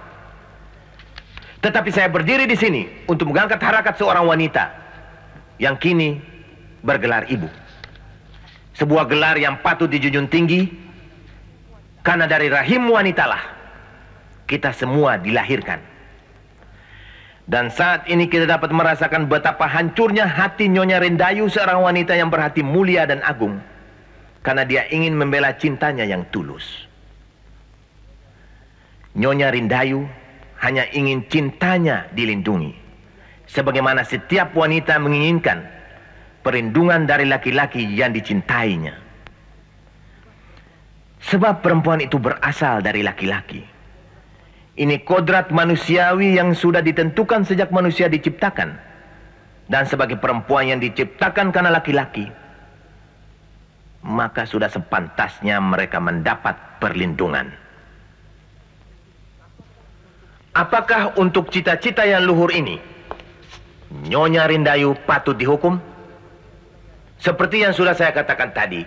Tetapi saya berdiri di sini untuk mengangkat harakat seorang wanita yang kini bergelar ibu. Sebuah gelar yang patut dijunjung tinggi, karena dari rahim wanitalah kita semua dilahirkan. Dan saat ini kita dapat merasakan betapa hancurnya hati Nyonya Rindayu, seorang wanita yang berhati mulia dan agung, karena dia ingin membela cintanya yang tulus. Nyonya Rindayu hanya ingin cintanya dilindungi, sebagaimana setiap wanita menginginkan perlindungan dari laki-laki yang dicintainya. Sebab perempuan itu berasal dari laki-laki. Ini kodrat manusiawi yang sudah ditentukan sejak manusia diciptakan. Dan sebagai perempuan yang diciptakan karena laki-laki, maka sudah sepantasnya mereka mendapat perlindungan. Apakah untuk cita-cita yang luhur ini Nyonya Rindayu patut dihukum? Seperti yang sudah saya katakan tadi,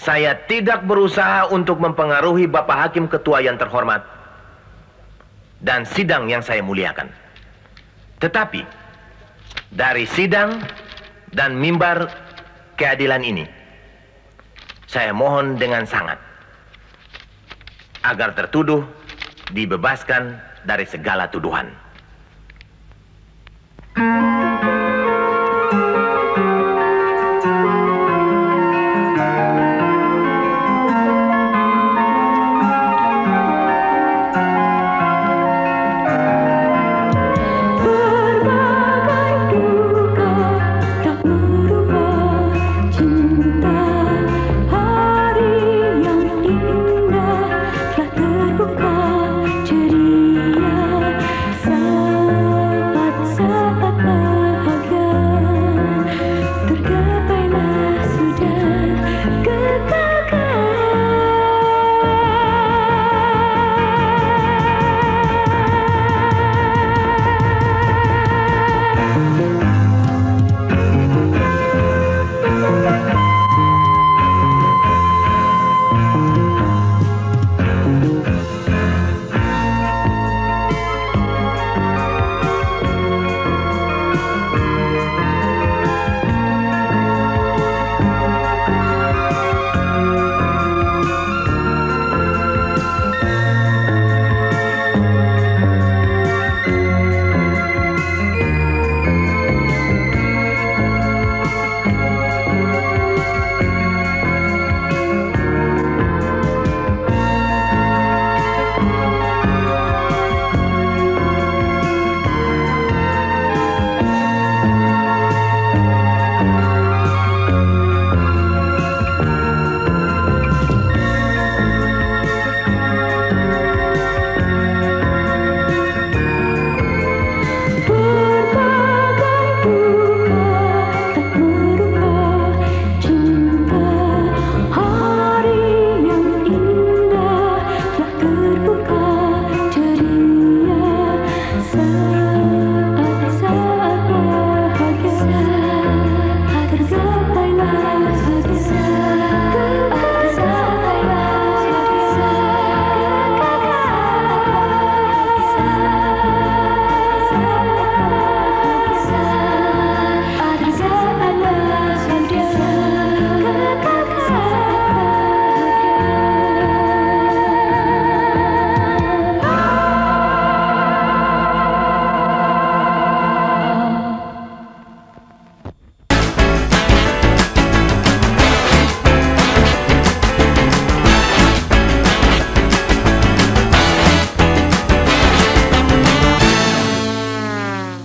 saya tidak berusaha untuk mempengaruhi Bapak Hakim Ketua yang terhormat dan sidang yang saya muliakan. Tetapi dari sidang dan mimbar keadilan ini, saya mohon dengan sangat agar tertuduh dibebaskan dari segala tuduhan.